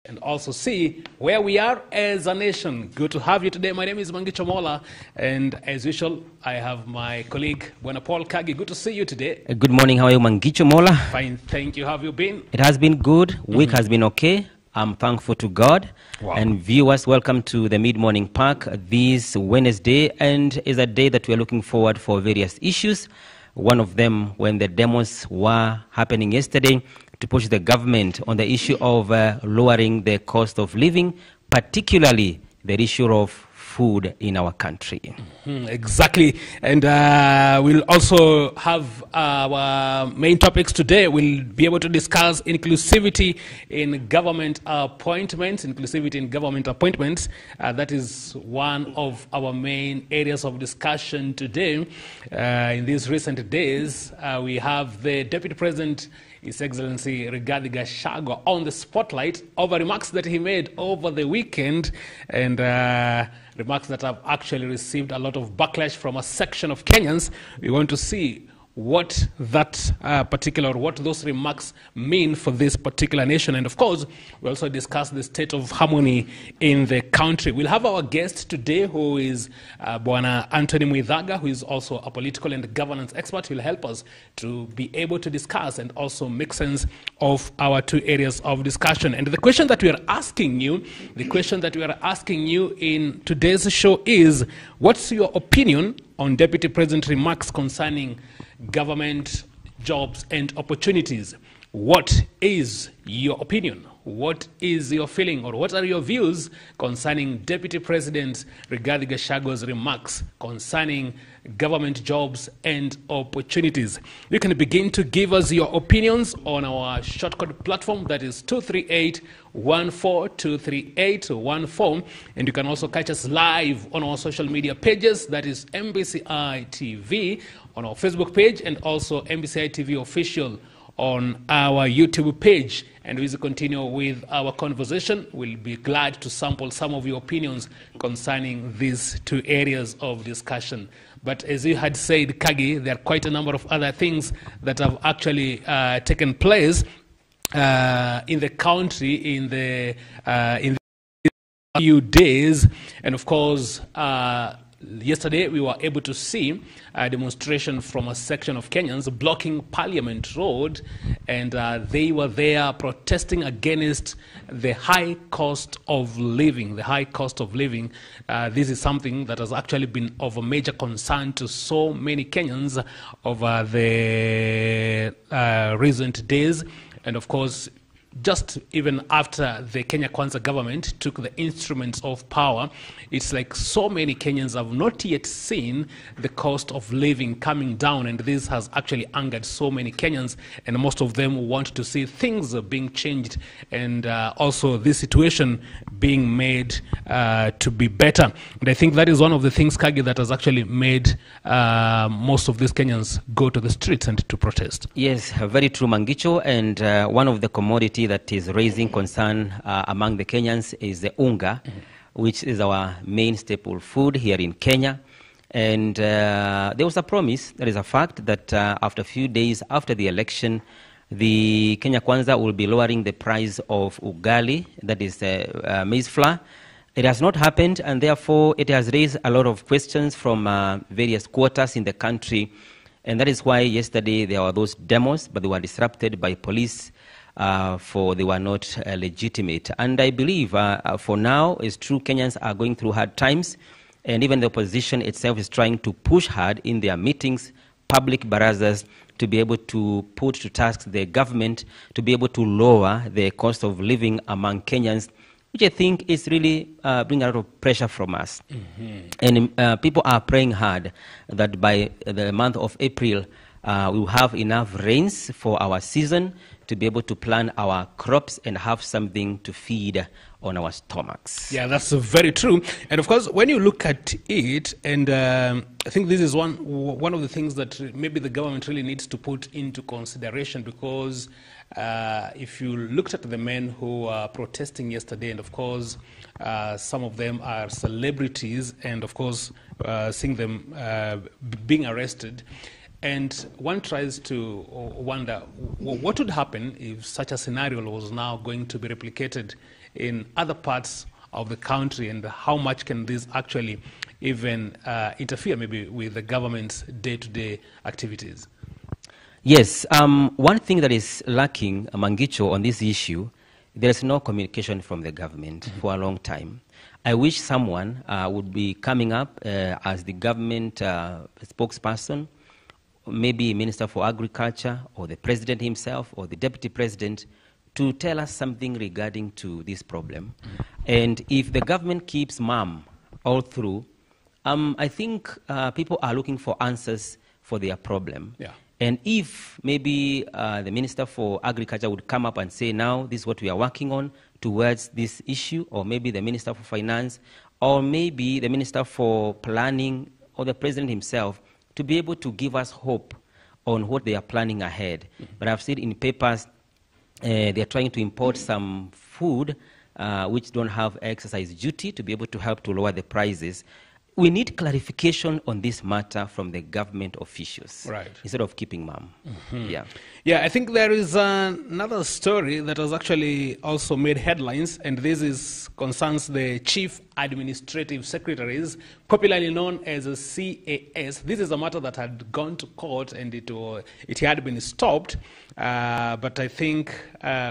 and also see where we are as a nation. Good to have you today. My name is Mangicho Mola, and as usual, I have my colleague, Bwana Paul Kagi. Good to see you today. Good morning. How are you, Mangicho Mola? Fine, thank you. How have you been? It has been good. Week has been okay. I'm thankful to God. Wow. And viewers, welcome to the Mid-Morning Park this Wednesday, and is a day that we are looking forward for various issues. One of them, when the demos were happening yesterday, to push the government on the issue of lowering the cost of living, particularly the issue of food in our country. Exactly. And we'll also have our main topics today. We'll be able to discuss inclusivity in government appointments. That is one of our main areas of discussion today. In these recent days, we have the Deputy President, His Excellency Rigathi Gachagua, on the spotlight over remarks that he made over the weekend, and remarks that have actually received a lot of backlash from a section of Kenyans. We want to see what that what those remarks mean for this particular nation. And of course, we also discuss the state of harmony in the country. We'll have our guest today, who is Bwana Anthony Mwizaga, who is also a political and governance expert, who will help us to be able to discuss and also make sense of our two areas of discussion. And the question that we are asking you, in today's show is, what's your opinion on Deputy President remarks concerning government, jobs and opportunities? What is your opinion? What is your feeling, or what are your views concerning Deputy President Rigathi Gachagua's remarks concerning government, jobs and opportunities? You can begin to give us your opinions on our shortcut platform, that is 238-14, and you can also catch us live on our social media pages, that is MBCI TV on our Facebook page, and also MBCI TV official on our YouTube page. And as we continue with our conversation, we'll be glad to sample some of your opinions concerning these two areas of discussion. But as you had said, Kagi, there are quite a number of other things that have actually taken place in the country in the few days. And of course, yesterday, we were able to see a demonstration from a section of Kenyans blocking Parliament Road, and they were there protesting against the high cost of living. This is something that has actually been of a major concern to so many Kenyans over the recent days. And of course, just even after the Kenya Kwanza government took the instruments of power, it's like so many Kenyans have not yet seen the cost of living coming down, and this has actually angered so many Kenyans, and most of them want to see things being changed, and also this situation being made to be better. And I think that is one of the things, Kagi, that has actually made most of these Kenyans go to the streets and to protest. Yes, very true, Mangicho. And one of the commodities that is raising concern among the Kenyans is the unga, which is our main staple food here in Kenya. And there was a promise, there is a fact, that after a few days after the election, the Kenya Kwanza will be lowering the price of ugali, that is maize flour. It has not happened, and therefore it has raised a lot of questions from various quarters in the country. And that is why yesterday there were those demos, but they were disrupted by police, for they were not legitimate. And I believe for now, it's true, Kenyans are going through hard times, and even the opposition itself is trying to push hard in their meetings, public barazas, to be able to put to task the government, to be able to lower the cost of living among Kenyans, which I think is really bringing a lot of pressure from us. And people are praying hard that by the month of April, we will have enough rains for our season to be able to plant our crops and have something to feed on our stomachs. Yeah, that's very true. And of course, when you look at it, and I think this is one of the things that maybe the government really needs to put into consideration, because if you looked at the men who were protesting yesterday, and of course, some of them are celebrities, and of course, seeing them being arrested, and one tries to wonder what would happen if such a scenario was now going to be replicated in other parts of the country, and how much can this actually even interfere maybe with the government's day-to-day activities? Yes, one thing that is lacking, Mangicho, on this issue, there is no communication from the government for a long time. I wish someone would be coming up as the government spokesperson, maybe Minister for Agriculture, or the President himself, or the Deputy President, to tell us something regarding to this problem. And if the government keeps mum all through, I think people are looking for answers for their problem. Yeah. And if maybe the Minister for Agriculture would come up and say, now this is what we are working on towards this issue, or maybe the Minister for Finance, or maybe the Minister for Planning, or the President himself, to be able to give us hope on what they are planning ahead. But I've seen in papers they are trying to import some food which don't have excise duty to be able to help to lower the prices. We need clarification on this matter from the government officials, right, instead of keeping mum. Yeah. Yeah, I think there is another story that has actually also made headlines, and this concerns the Chief Administrative Secretaries, popularly known as a CAS. This is a matter that had gone to court, and it had been stopped. But I think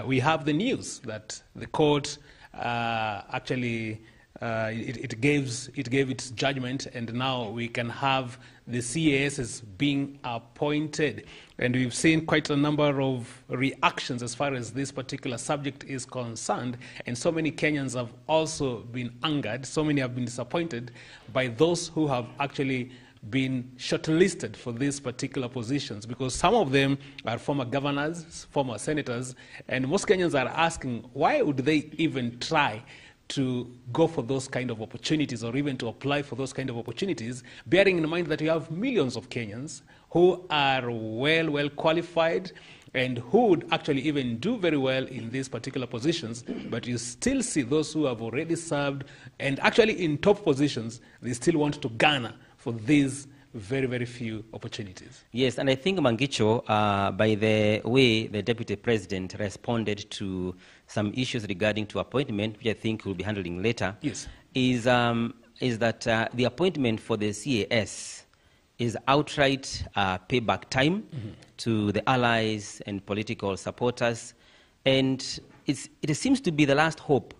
we have the news that the court actually it gave its judgment, and now we can have the CAS being appointed. And we've seen quite a number of reactions as far as this particular subject is concerned, and so many Kenyans have also been angered, so many have been disappointed by those who have actually been shortlisted for these particular positions, because some of them are former governors, former senators, and most Kenyans are asking, why would they even try to go for those kind of opportunities, or even to apply for those kind of opportunities, bearing in mind that you have millions of Kenyans who are well qualified and who would actually even do very well in these particular positions, but you still see those who have already served and actually in top positions, they still want to garner for these very few opportunities. Yes, and I think, Mangicho, by the way the Deputy President responded to some issues regarding to appointment, which I think we'll be handling later, yes, is that the appointment for the CAS is outright payback time to the allies and political supporters, and it seems to be the last hope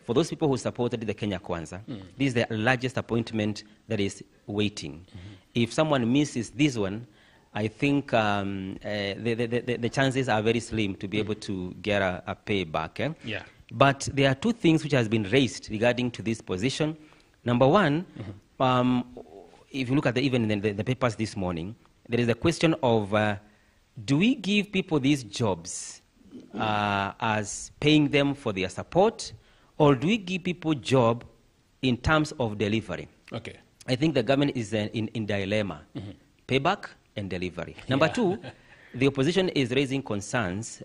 for those people who supported the Kenya Kwanza. This is the largest appointment that is waiting. If someone misses this one, I think the chances are very slim to be able to get a payback. Yeah. But there are two things which has been raised regarding to this position. Number one, if you look at even in the papers this morning, there is a question of do we give people these jobs as paying them for their support, or do we give people job in terms of delivery? Okay. I think the government is in dilemma, payback and delivery. Number two, the opposition is raising concerns,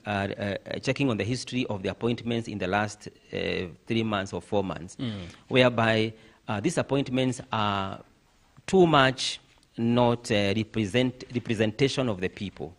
checking on the history of the appointments in the last 3 months or 4 months, whereby these appointments are too much not representation of the people.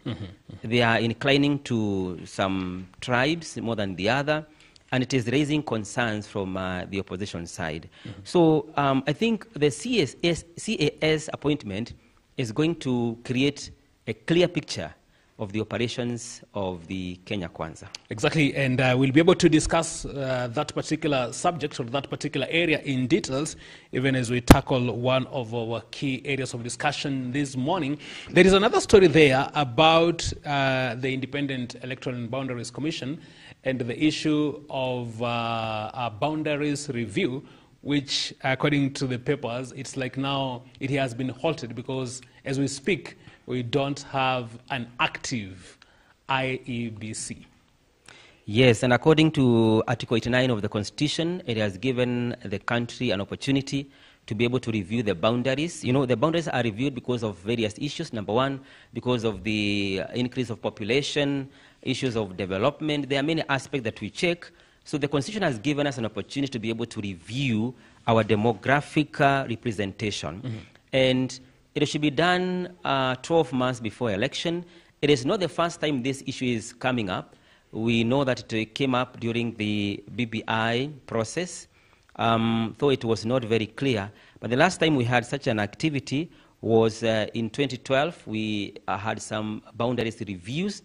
They are inclining to some tribes more than the other, and it is raising concerns from the opposition side. So I think the CAS appointment is going to create a clear picture of the operations of the Kenya Kwanza. Exactly, and we'll be able to discuss that particular subject or that particular area in details, even as we tackle one of our key areas of discussion this morning. There is another story there about the Independent Electoral and Boundaries Commission and the issue of a boundaries review, which, according to the papers, it's like now it has been halted because, as we speak, we don't have an active IEBC. Yes, and according to Article 89 of the Constitution, it has given the country an opportunity to be able to review the boundaries. You know, the boundaries are reviewed because of various issues. Number one, because of the increase of population, issues of development. There are many aspects that we check. So the Constitution has given us an opportunity to be able to review our demographic representation. And it should be done 12 months before election. It is not the first time this issue is coming up. We know that it came up during the BBI process, though it was not very clear. But the last time we had such an activity was in 2012. We had some boundaries reviews.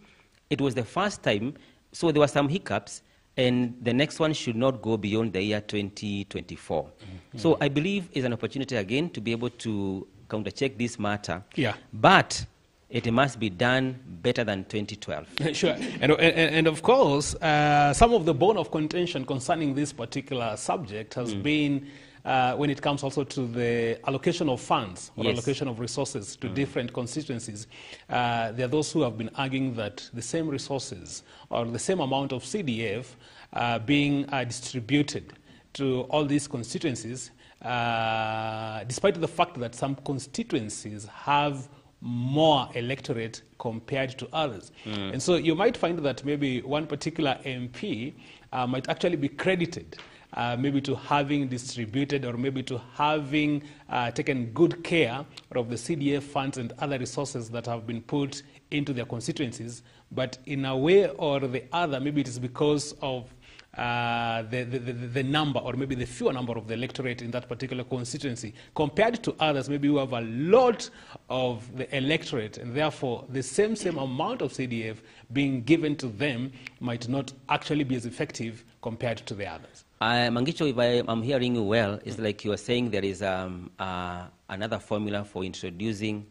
It was the first time, so there were some hiccups, and the next one should not go beyond the year 2024. So I believe it's an opportunity again to be able to countercheck this matter. Yeah. But it must be done better than 2012. Sure. And of course, some of the bone of contention concerning this particular subject has been when it comes also to the allocation of funds or allocation of resources to different constituencies. There are those who have been arguing that the same resources or the same amount of CDF being distributed to all these constituencies, despite the fact that some constituencies have more electorate compared to others. And so you might find that maybe one particular MP might actually be credited maybe to having distributed or maybe to having taken good care of the CDF funds and other resources that have been put into their constituencies. But in a way or the other, maybe it is because of the number or maybe the fewer number of the electorate in that particular constituency compared to others maybe who have a lot of the electorate, and therefore the same amount of CDF being given to them might not actually be as effective compared to the others. Mangicho, if I'm hearing you well, it's like you are saying there is another formula for introducing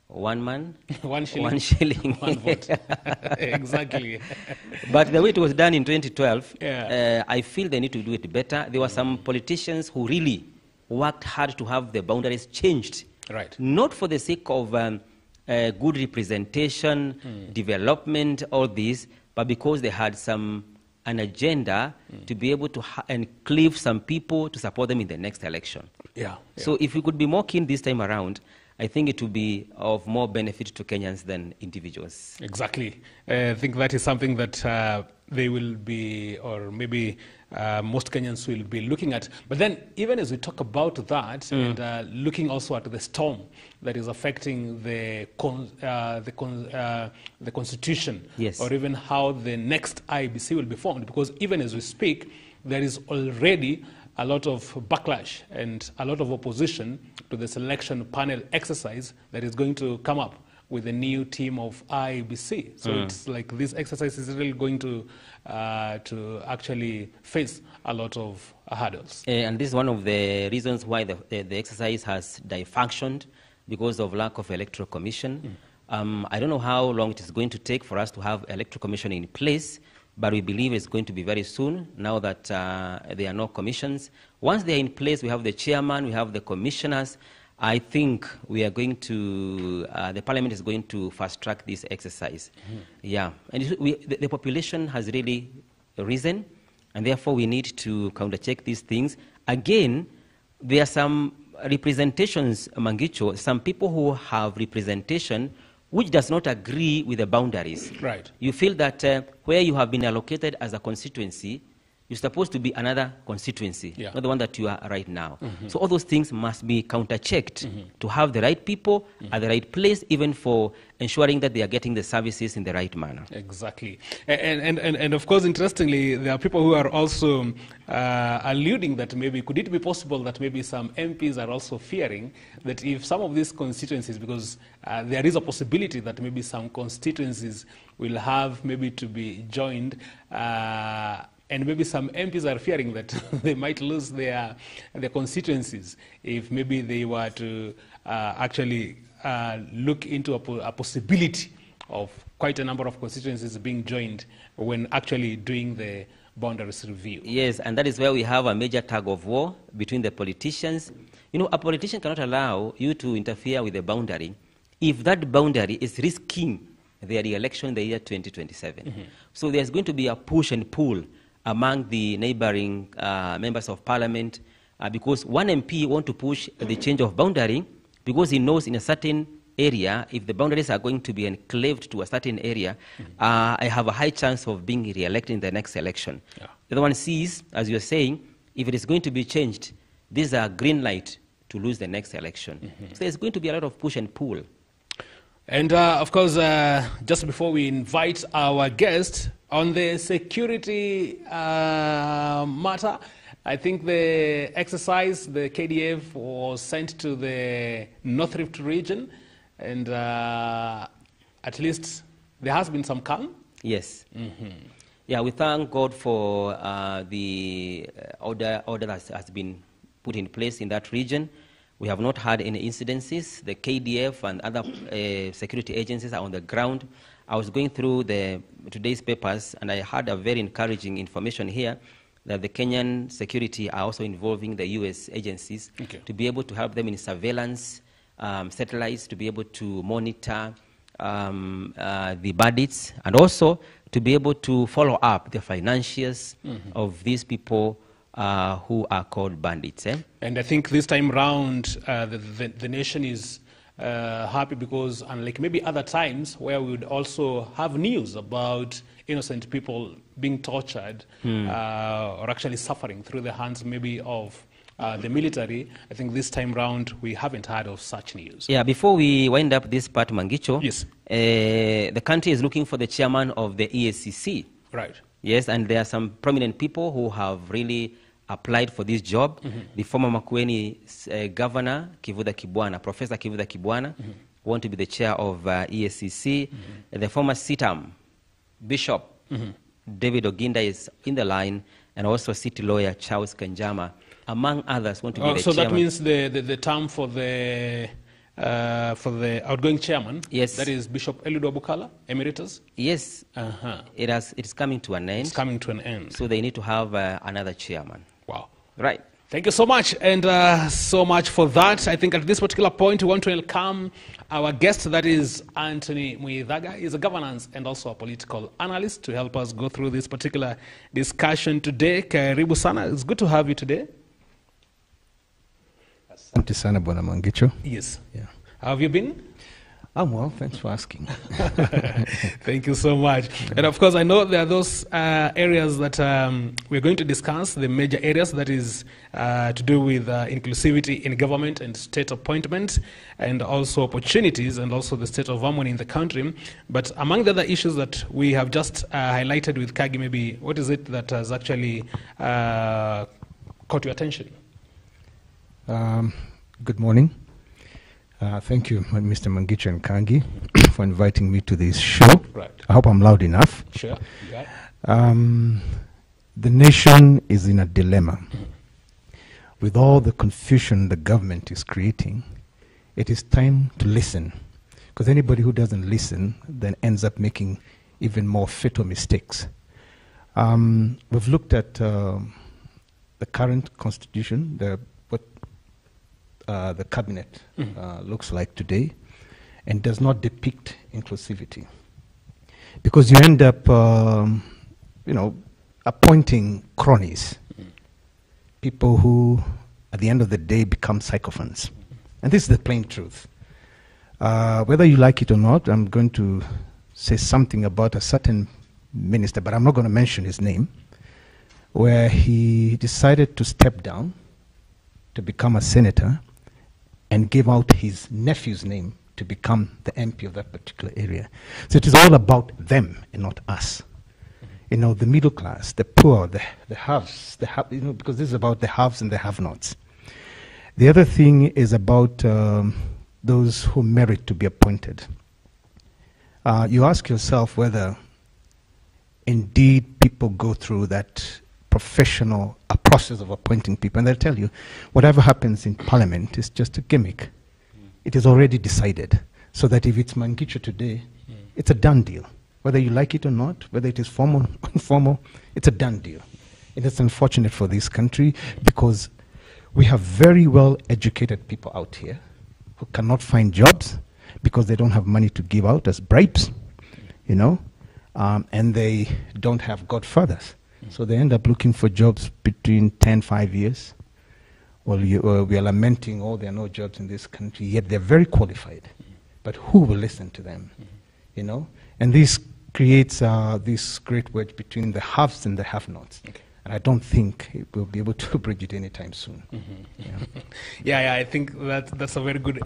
one man, one shilling, one vote. Exactly. But the way it was done in 2012, I feel they need to do it better. There were some politicians who really worked hard to have the boundaries changed. Right. Not for the sake of good representation, development, all this, but because they had an agenda to be able to enclave some people to support them in the next election. Yeah. So if we could be more keen this time around, I think it will be of more benefit to Kenyans than individuals. Exactly. I think that is something that they will be, or maybe most Kenyans will be looking at. But then, even as we talk about that, and looking also at the storm that is affecting the constitution, or even how the next IBC will be formed, because even as we speak, there is already a lot of backlash and a lot of opposition to the selection panel exercise that is going to come up with a new team of IBC. So it's like this exercise is really going to actually face a lot of hurdles. And this is one of the reasons why the exercise has defunctioned, because of lack of electoral commission. I don't know how long it is going to take for us to have electoral commission in place, but we believe it's going to be very soon, now that there are no commissions. Once they're in place, we have the chairman, we have the commissioners. I think we are going to, the parliament is going to fast-track this exercise. Yeah, and the population has really risen, and therefore we need to countercheck these things. Again, there are some representations, Mangicho, some people who have representation which does not agree with the boundaries. Right. You feel that where you have been allocated as a constituency, you're supposed to be another constituency, not the one that you are right now. So all those things must be counter-checked to have the right people at the right place, even for ensuring that they are getting the services in the right manner. Exactly. And of course, interestingly, there are people who are also alluding that maybe, could it be possible that maybe some MPs are also fearing that if some of these constituencies, because there is a possibility that maybe some constituencies will have maybe to be joined, and maybe some MPs are fearing that they might lose their constituencies if maybe they were to actually look into a possibility of quite a number of constituencies being joined when actually doing the boundaries review. Yes, and that is where we have a major tug of war between the politicians. You know, a politician cannot allow you to interfere with the boundary if that boundary is risking their re-election in the year 2027. So there's going to be a push and pull among the neighboring members of parliament, because one MP wants to push the change of boundary because he knows in a certain area, if the boundaries are going to be enclaved to a certain area, I have a high chance of being re-elected in the next election. The other one sees, as you're saying, if it is going to be changed, this is a green light to lose the next election. So there's going to be a lot of push and pull. And of course, just before we invite our guest on the security matter, I think the exercise, the KDF was sent to the North Rift region, and at least there has been some calm. Yes. Yeah, we thank God for the order that has been put in place in that region. We have not had any incidences. The KDF and other security agencies are on the ground. I was going through today's papers, and I had a very encouraging information here that the Kenyan security are also involving the U.S. agencies to be able to help them in surveillance, satellites, to be able to monitor the bandits, and also to be able to follow up the financials of these people who are called bandits. And I think this time round, the nation is happy because, unlike maybe other times where we would also have news about innocent people being tortured or actually suffering through the hands maybe of the military, I think this time round we haven't heard of such news. Yeah, before we wind up this part, Mangicho, yes, the country is looking for the chairman of the EACC. Right. Yes, and there are some prominent people who have really applied for this job. The former Makueni governor, Kivuda Kibwana, Professor Kivuda Kibwana, want to be the chair of EACC. The former CITAM Bishop David Oginda is in the line, and also city lawyer Charles Kanjama, among others, want to be the so chairman. That means the term for the outgoing chairman, yes, that is Bishop Eliud Abukala, Emeritus? Yes, it's coming to an end. It's coming to an end. So they need to have another chairman. Wow. Right. Thank you so much, and so much for that. I think at this particular point, we want to welcome our guest, that is Anthony Muithaga. He's a governance and also a political analyst, to help us go through this particular discussion today. Karibu sana. It's good to have you today. Asante sana Bwana Mangicho. Yes. Yeah. How have you been? I'm well, thanks for asking. Thank you so much. And of course, I know there are those areas that we're going to discuss, the major areas that is to do with inclusivity in government and state appointment, and also opportunities, and also the state of harmony in the country. But among the other issues that we have just highlighted with Kagi, maybe what is it that has actually caught your attention? Good morning. Thank you, Mr. Mangicho and Kangi, for inviting me to this show. Right. I hope I'm loud enough. Sure. Yeah. The nation is in a dilemma. With all the confusion the government is creating, it is time to listen. Because anybody who doesn't listen then ends up making even more fatal mistakes. We've looked at the current constitution, the cabinet looks like today, and does not depict inclusivity, because you end up, appointing cronies, people who, at the end of the day, become sycophants, and this is the plain truth. Whether you like it or not, I'm going to say something about a certain minister, but I'm not going to mention his name, where he decided to step down to become a senator and give out his nephew's name to become the MP of that particular area. So it is all about them and not us. The middle class, the poor, the haves, because this is about the haves and the have-nots. The other thing is about those who merit to be appointed. You ask yourself whether indeed people go through that professional process of appointing people, and they'll tell you whatever happens in parliament is just a gimmick. It is already decided, so that if it's Mangicho today, it's a done deal. Whether you like it or not, whether it is formal or informal, it's a done deal. And it's unfortunate for this country, because we have very well educated people out here who cannot find jobs because they don't have money to give out as bribes, and they don't have godfathers. So they end up looking for jobs between 5 years. Well, we are lamenting, there are no jobs in this country, yet they're very qualified. But who will listen to them? And this creates this great wedge between the haves and the have-nots. Okay. And I don't think we'll be able to bridge it anytime soon. Yeah, I think that's a very good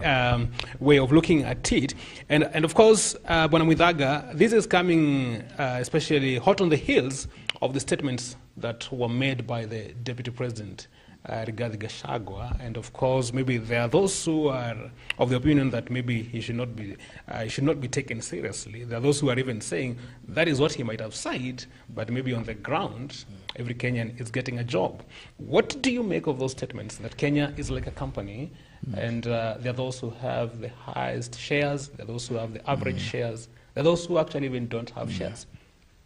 way of looking at it. And of course, Bwana Mwithaga, this is coming especially hot on the heels of the statements that were made by the Deputy President, Rigathi Gachagua. And of course, maybe there are those who are of the opinion that maybe he should not be taken seriously. There are those who are even saying that is what he might have said, but maybe on the ground, every Kenyan is getting a job. What do you make of those statements, that Kenya is like a company, and there are those who have the highest shares, there are those who have the average shares, there are those who actually even don't have shares?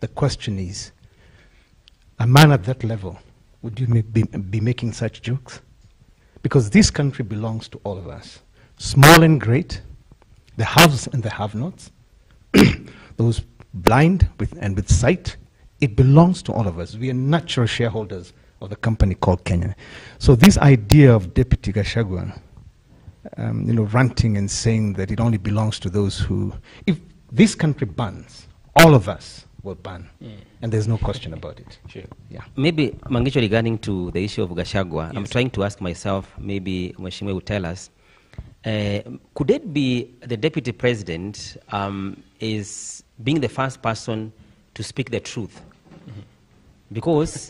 The question is, a man at that level, would you be making such jokes? Because this country belongs to all of us, small and great, the haves and the have-nots, those blind and with sight. It belongs to all of us. We are natural shareholders of the company called Kenya. So this idea of Deputy Gachagua, ranting and saying that it only belongs to those who, if this country bans, all of us will ban, and there's no question about it. Sure. Yeah. Maybe, Mangicho, regarding to the issue of Gachagua, yes. I'm trying to ask myself, maybe Mheshimiwa will tell us, could it be the Deputy President is being the first person to speak the truth? Because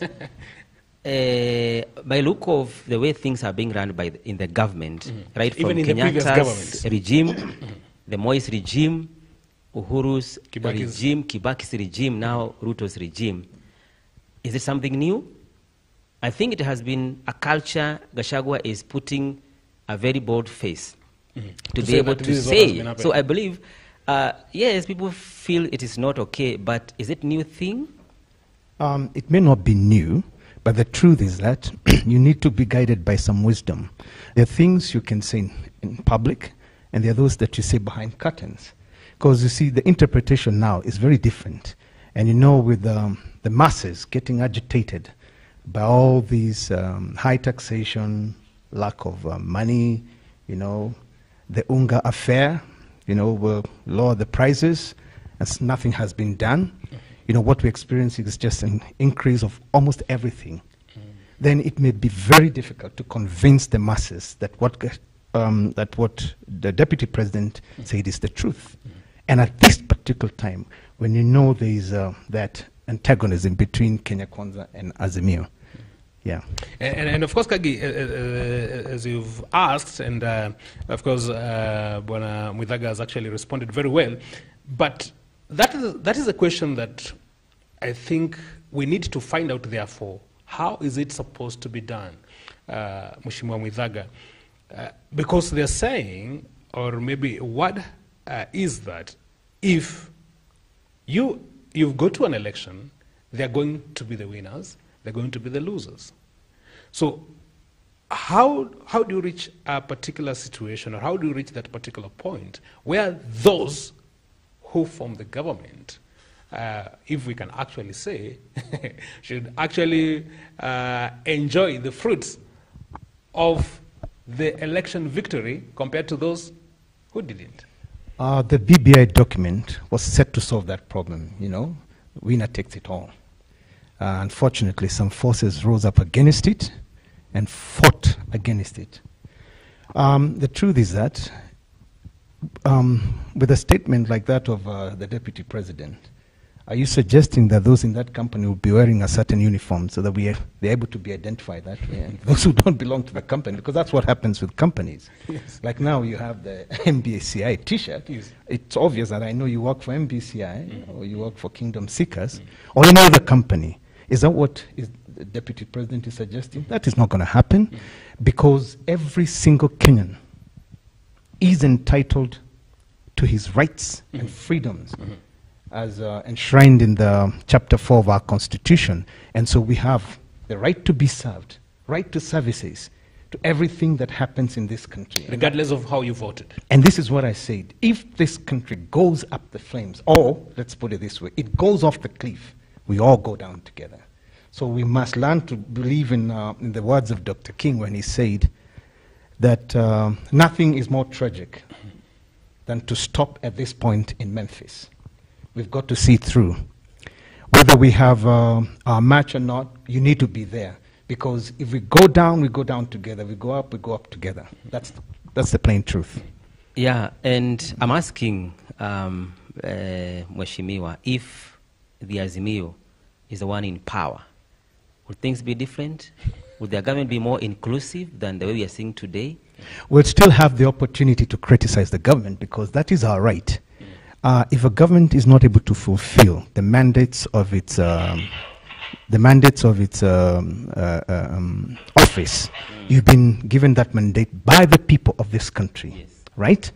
by look of the way things are being run in the government, right, from even in Kenyatta's regime, the Moise regime, Uhuru's regime, Kibaki's regime, now Ruto's regime, is it something new? I think it has been a culture. Gachagua is putting a very bold face to be able to say. So I believe, yes, people feel it is not okay, but is it new thing? It may not be new, but the truth is that you need to be guided by some wisdom. There are things you can say in public, and there are those that you say behind curtains. Because you see, the interpretation now is very different. And with the masses getting agitated by all these high taxation, lack of money, the Unga affair, will lower the prices, as nothing has been done. What we're experiencing is just an increase of almost everything. Then it may be very difficult to convince the masses that what the Deputy President said is the truth. And at this particular time, when there is that antagonism between Kenya Kwanza and Azimio. Yeah. And of course, Kagi, as you've asked, and of course, Bwana Mwithaga has actually responded very well, but that is a question that I think we need to find out, therefore, how is it supposed to be done, Mheshimiwa Mwithaga? Because they're saying, or maybe what is that if you go to an election, they're going to be the winners, they're going to be the losers. So how do you reach a particular situation, or how do you reach that particular point where those who form the government, if we can actually say, should actually enjoy the fruits of the election victory compared to those who didn't? The BBI document was set to solve that problem, winner takes it all. Unfortunately, some forces rose up against it and fought against it. The truth is that with a statement like that of the Deputy President, are you suggesting that those in that company will be wearing a certain uniform so that they're able to be identified that way? And those who don't belong to the company, because that's what happens with companies. Yes. Like now you have the MBCI T-shirt. Yes. It's obvious that I know you work for MBCI or you work for Kingdom Seekers or any other company. Is that what the Deputy President is suggesting? That is not going to happen because every single Kenyan is entitled to his rights and freedoms as enshrined in the Chapter 4 of our Constitution. And so we have the right to be served, right to services, to everything that happens in this country. Regardless of how you voted. And this is what I said. If this country goes up the flames, or, let's put it this way, it goes off the cliff, we all go down together. So we must learn to believe in the words of Dr. King when he said that nothing is more tragic than to stop at this point in Memphis. We've got to see through. whether we have our match or not, you need to be there. Because if we go down together. We go up together. That's the plain truth. Yeah, and I'm asking Mheshimiwa, if the Azimio is the one in power, would things be different? Would their government be more inclusive than the way we are seeing today? We'll still have the opportunity to criticize the government because that is our right. If a government is not able to fulfill the mandates of its office, you've been given that mandate by the people of this country, Yes. right?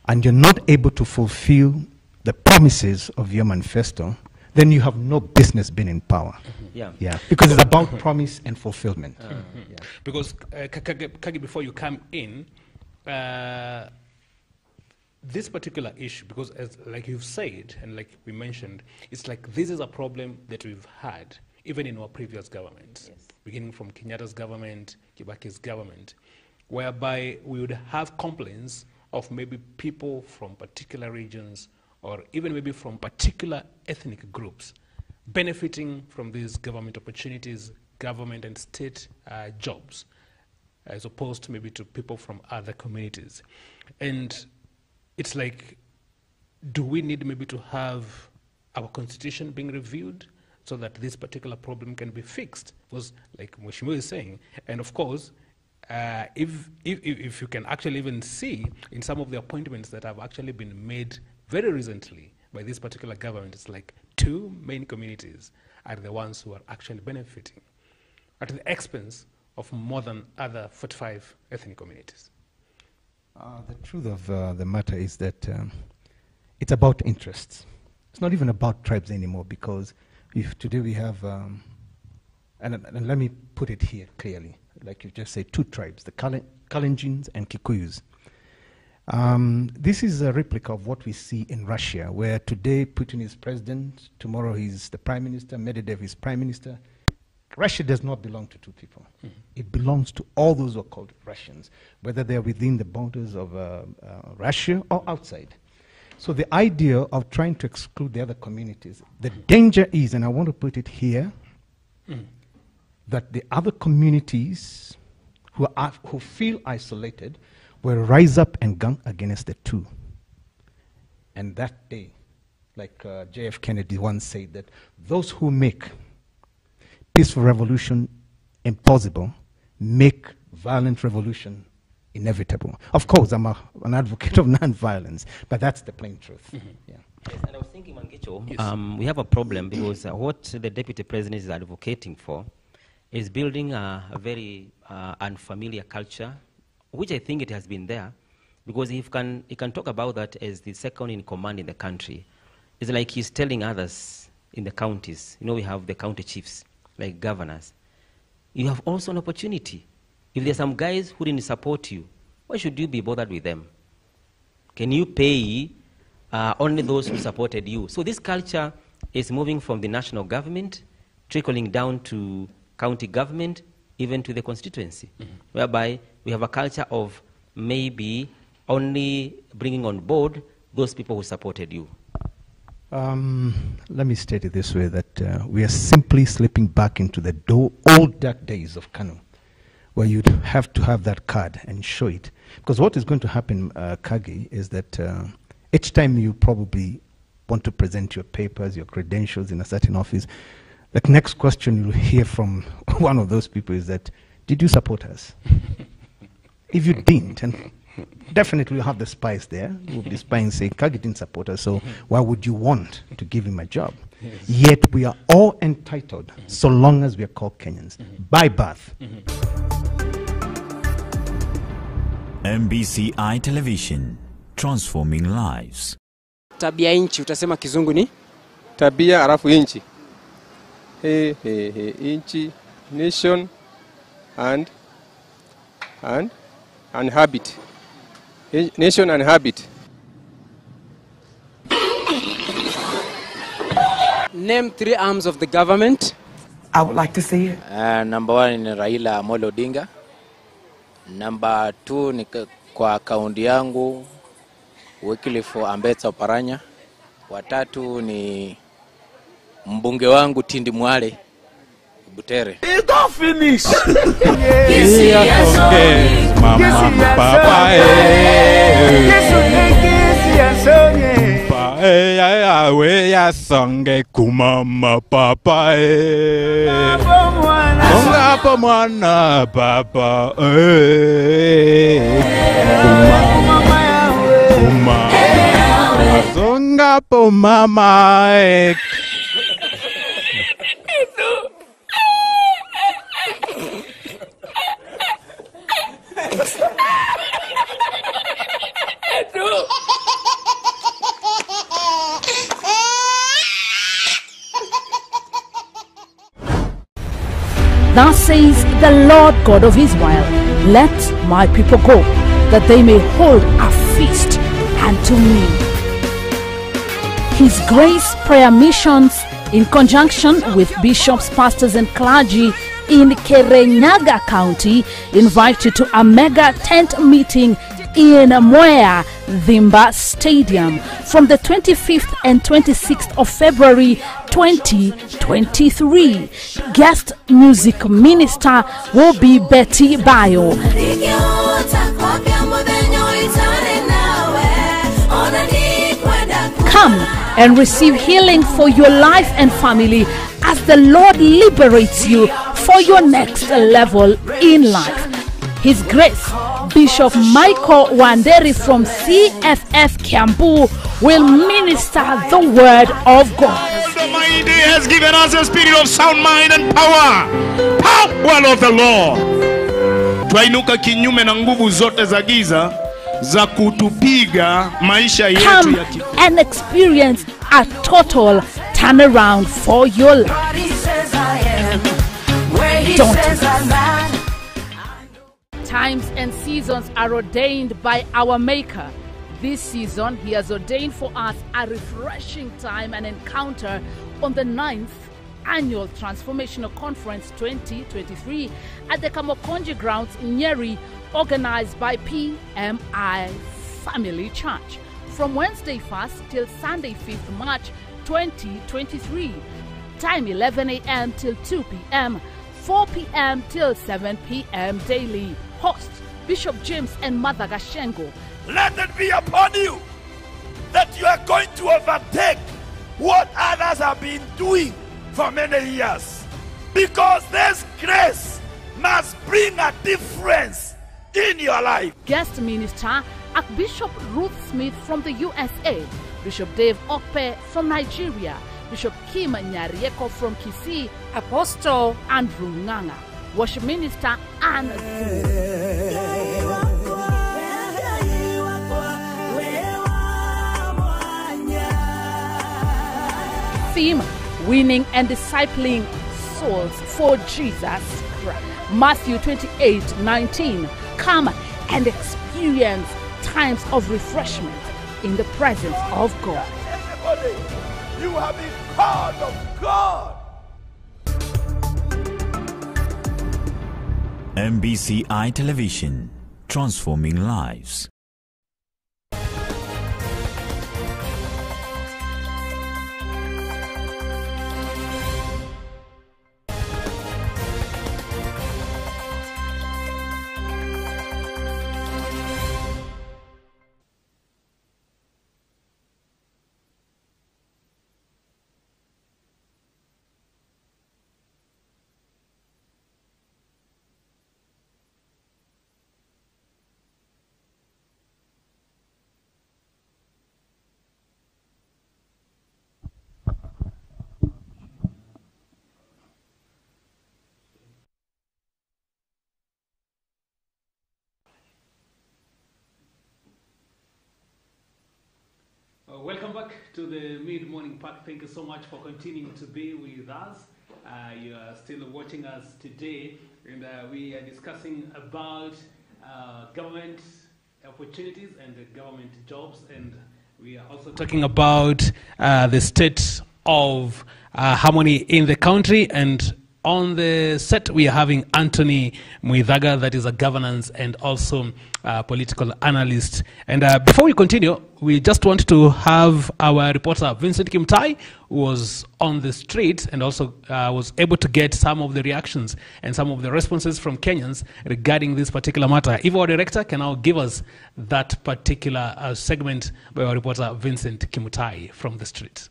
And you're not able to fulfill the promises of your manifesto, then you have no business being in power. Yeah. Because it's about promise and fulfillment. Yeah. Because, Kagi, before you come in, this particular issue, because as like you've said, and like we mentioned, it's like this is a problem that we've had, even in our previous governments, Yes. beginning from Kenyatta's government, Kibaki's government, whereby we would have complaints of maybe people from particular regions or even maybe from particular ethnic groups benefiting from these government opportunities, government and state jobs, as opposed to maybe to people from other communities. And it's like, do we need maybe to have our constitution being reviewed so that this particular problem can be fixed? Because like Mheshimiwa is saying, and of course, if you can actually even see in some of the appointments that have actually been made very recently by this particular government, it's like two main communities are the ones who are actually benefiting at the expense of more than other 45 ethnic communities. The truth of the matter is that it's about interests. It's not even about tribes anymore because if today we have, and let me put it here clearly, like you just said, two tribes, the Kalenjins and Kikuyus. This is a replica of what we see in Russia, where today Putin is president, tomorrow he's the prime minister, Medvedev is prime minister. Russia does not belong to two people. Mm-hmm. It belongs to all those who are called Russians, whether they're within the borders of Russia or outside. So the idea of trying to exclude the other communities, the danger is, and I want to put it here, that the other communities who feel isolated will rise up and gun against the two. And that day, like J.F. Kennedy once said, that those who make peaceful revolution impossible make violent revolution inevitable. Of course, I'm an advocate of non-violence, but that's the plain truth. Mm-hmm. Yeah. Yes, and I was thinking, Mangicho, yes. We have a problem because what the Deputy President is advocating for is building a very unfamiliar culture, which I think it has been there, because he can talk about that as the second in command in the country. It's like he's telling others in the counties, we have the county chiefs, like governors. You have also an opportunity. If there's some guys who didn't support you, why should you be bothered with them? Can you pay only those who supported you? So this culture is moving from the national government, trickling down to county government, even to the constituency, whereby we have a culture of maybe only bringing on board those people who supported you. Let me state it this way, that we are simply slipping back into the old dark days of Kanu, where you'd have to have that card and show it. Because what is going to happen, Kagi, is that each time you probably want to present your papers, your credentials in a certain office, the next question you'll hear from one of those people is that, did you support us? If you didn't, and definitely you have the spies there, you'll be spying saying, Kagi didn't support us, so why would you want to give him a job? Yes. Yet we are all entitled, so long as we are called Kenyans, by birth. MBCI Television, transforming lives. Tabia inchi, utasema kizungu ni? Tabia arafu inchi. Inchi, nation, and habit. Nation and habit. Name 3 arms of the government. I would like to see it. Number 1 ni Raila Amolo Odinga. Number 2 ni kwa kaunti yangu Wycliffe Ambetsa Oparanya. Watatu ni mbunge wangu Tindi Mwale Butere. Ya songe kumama papa songa po mwana papa kuma songa po mama Thus says the Lord God of Israel, let my people go, that they may hold a feast unto me. His Grace Prayer Missions, in conjunction with bishops, pastors and clergy in Kirinyaga County, invite you to a mega tent meeting in Mwea Dhimba Stadium from the 25th and 26th of February 2023. Guest music minister will be Betty Bayo. Come and receive healing for your life and family as the Lord liberates you for your next level in life. His Grace Bishop Michael Wanderi from CFF Kiambu will minister the word of God. The Almighty has given us a spirit of sound mind and power. Power of the Lord. Twainuka kinyume na nguvu zote za giza za kutupiga maisha yetu ya Come and experience a total turnaround for your life. Don't Times and seasons are ordained by our Maker. This season, He has ordained for us a refreshing time and encounter on the 9th Annual Transformational Conference 2023 at the Kamokonji Grounds in Nyeri, organized by PMI Family Church. From Wednesday 1st till Sunday 5th March 2023. Time 11 a.m. till 2 p.m., 4 p.m. till 7 p.m. daily. Host Bishop James and Mother Gashengo. Let it be upon you that you are going to overtake what others have been doing for many years. Because this grace must bring a difference in your life. Guest minister Archbishop Ruth Smith from the USA, Bishop Dave Okpe from Nigeria, Bishop Kim Nyarieko from Kisii, Apostle Andrew Nganga, worship minister Anne. Theme: winning and discipling souls for Jesus Christ. Matthew 28:19. Come and experience times of refreshment in the presence of God. Everybody, you have been called of God. MBCI Television, transforming lives. Welcome back to the mid-morning pack. Thank you so much for continuing to be with us. You are still watching us today, and we are discussing about government opportunities and government jobs, and we are also talking about the state of harmony in the country and On the set, we are having Anthony Muithaga, that is a governance and also political analyst. And before we continue, we just want to have our reporter, Vincent Kimtai, who was on the street and also was able to get some of the reactions and some of the responses from Kenyans regarding this particular matter. If our director can now give us that particular segment by our reporter, Vincent Kimutai from the street.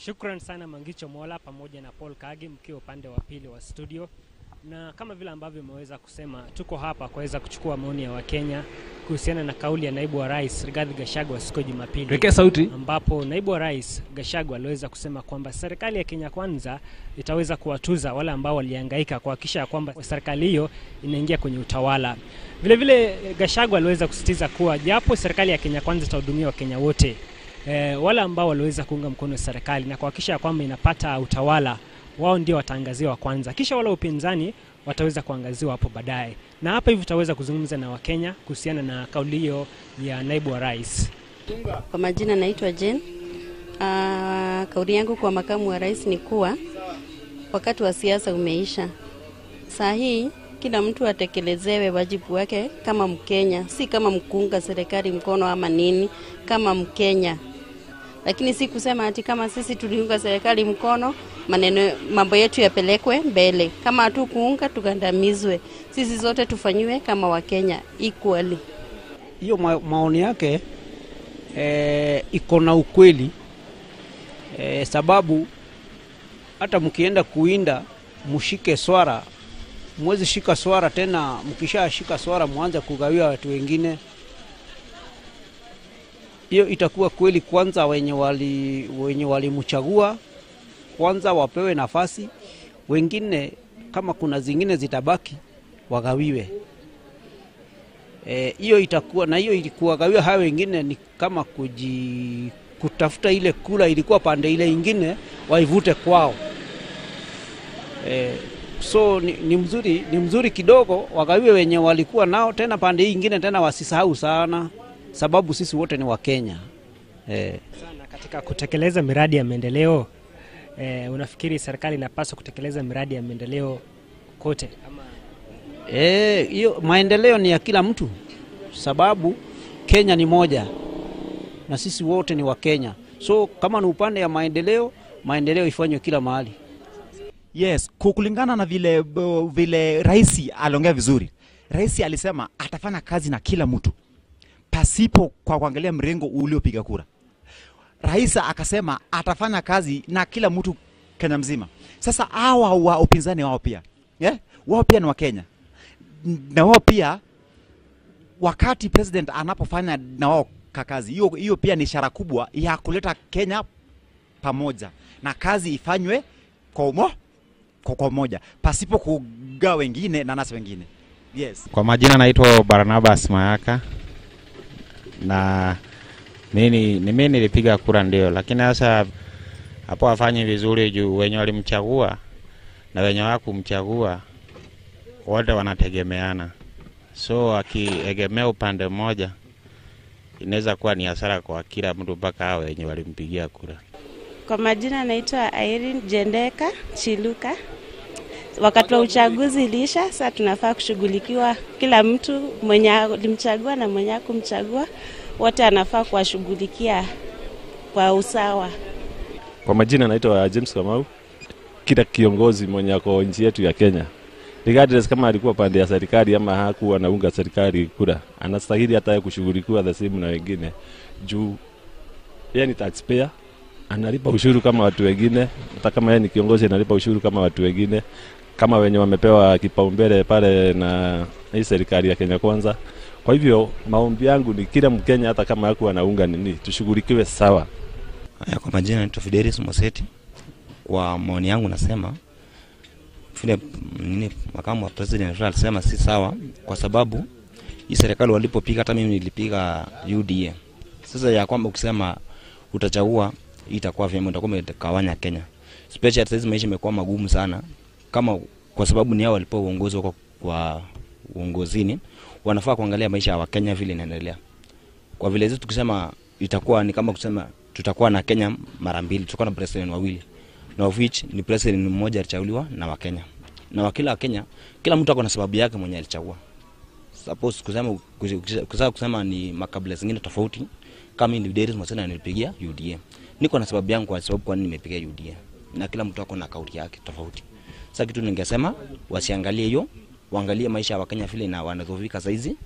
Shukran sana Mangicho Mola pamoja na Paul Kagi mkiwa upande wa pili wa studio. Na kama vile ambavyo mmeweza kusema, tuko hapa kuweza kuchukua maoni ya Wakenya kuhusiana na kauli ya naibu wa rais Rigathi Gachagua siku Jumapili. Rekea sauti. Ambapo naibu wa rais Gachagua aliweza kusema kwamba serikali ya Kenya Kwanza itaweza kuwatuza wale ambao walihangaika kuhakikisha kwamba serikali hiyo inaingia kwenye utawala. Vile vile Gachagua aliweza kusisitiza kuwa japo serikali ya Kenya Kwanza itahudumia Wakenya wote, wale ambao waliweza kuunga mkono serikali na kuhakikisha kwamba inapata utawala, wao ndio wataangaziwa kwanza, kisha wale upinzani wataweza kuangaziwa hapo baadaye. Na hapa hivi tutaweza kuzungumza na Wakenya kuhusiana na kauli hiyo ya naibu wa rais. Kwa majina naitwa Jane. Kauli yangu kwa makamu wa rais ni kuwa wakati wa siasa umeisha. Saa hii kila mtu atekelezewe wajibu wake kama Mkenya, si kama mkunga serikali mkono ama nini, kama Mkenya. Lakini si kusema ati kama sisi tuliunga serikali mkono, mambo yetu yapelekwe mbele. Kama hatu kuunga tukandamizwe. Sisi zote tufanywe kama Wakenya equally. Hiyo maoni yake iko na ukweli, sababu hata mkienda kuinda mshike swara, mwezi shika swara tena, mkisha shika swara muanze kugawia watu wengine. Hiyo itakuwa kweli. Kwanza wenye walimchagua kwanza wapewe nafasi, wengine kama kuna zingine zitabaki wagawiwe. Hiyo itakuwa, na hiyo ilikuwa gawiwa hao wengine ni kama kutafuta ile kula ilikuwa pande ile nyingine waivute kwao. So ni mzuri kidogo wagawiwe wenye walikuwa nao, tena pande hii nyingine tena wasisahau sana, sababu sisi wote ni Wakenya. Sana katika kutekeleza miradi ya maendeleo, unafikiri serikali inapaswa kutekeleza miradi ya maendeleo kote ama? Hiyo maendeleo ni ya kila mtu, sababu Kenya ni moja na sisi wote ni Wakenya. So kama ni upande ya maendeleo ifanywe kila mahali. Yes, kulingana na vile rais aliongea vizuri. Rais alisema atafanya kazi na kila mtu pasipo kwa kuangalia mrengo uliopiga kura. Rais akasema atafanya kazi na kila mtu Kenya mzima. Sasa hawa wa upinzani wao pia, wao pia ni Wakenya. Na wao pia wakati president anapofanya na wao kazi, hiyo pia ni ishara kubwa ya kuleta Kenya pamoja na kazi ifanywe kwa moja pasipo kugawa wengine na nasi wengine. Yes. Kwa majina naitwa Barnabas Mayaka, na mimi nilipiga kura ndio, lakini sasa hapo afanye vizuri juu wenye walimchagua na wenye hawakumchagua wote wanategemeana. So akiegemea upande mmoja inaweza kuwa ni hasara kwa kila mtu mpaka hao wenye walimpigia kura. Kwa majina naitwa Irene Jendeka Chiluka. Wakati wa uchaguzi ilisha, sasa tunafaa kushughulikiwa kila mtu mwenye alimchagua na mwenye hakumchagua, wote anafaa kuwashughulikia kwa usawa. Kwa majina naitwa James Kamau. Kila kiongozi mwenye ako nchi yetu ya Kenya, regardless kama alikuwa pande ya serikali ama hakuwa anaunga serikali kura, anastahili hata kushughulikiwa the same na wengine juu yeye ni taxpayer, analipa ushuru kama watu wengine. Hata kama yeye ni kiongozi analipa ushuru kama watu wengine, kama wenye wamepewa kipaumbele pale na hii serikali ya Kenya Kwanza. Kwa hivyo maombi yangu ni kila Mkenya hata kama hakuwa anaunga nini, tushughulikiwe sawa. Kwa majina naitwa Fidelis Moseti. Kwa maoni yangu nasema vile makamu wa president alisema si sawa, kwa sababu hii serikali walipopiga, hata mimi nilipiga UDA. Sasa ya kwamba ukisema utachagua itakuwa vyema, utakuwa umetawanya Kenya. Especially sasa maisha imekuwa magumu sana, kama kwa sababu ni hao walipo uongozi wako kwa uongozini, wanafaa kuangalia maisha ya Wakenya vile inaendelea. Kwa vile tukisema itakuwa ni kama kusema tutakuwa na Kenya mara mbili, tutakuwa na president wawili. na of which ni president mmoja alichaguliwa na Wakenya. Na wakila Kenya, kila mtu ako na sababu yake mwenye alichagua. Suppose kusema ni makabila zingine tofauti, kama individuals msana nilipigia UDA. Niko na sababu yangu kwa sababu kwa nini nimepigia UDA. Na kila mtu ako na kauli yake tofauti. Sasa kitu ningesema wasiangalie hiyo, waangalie maisha ya Wakenya vile na wanadhoofika saizi.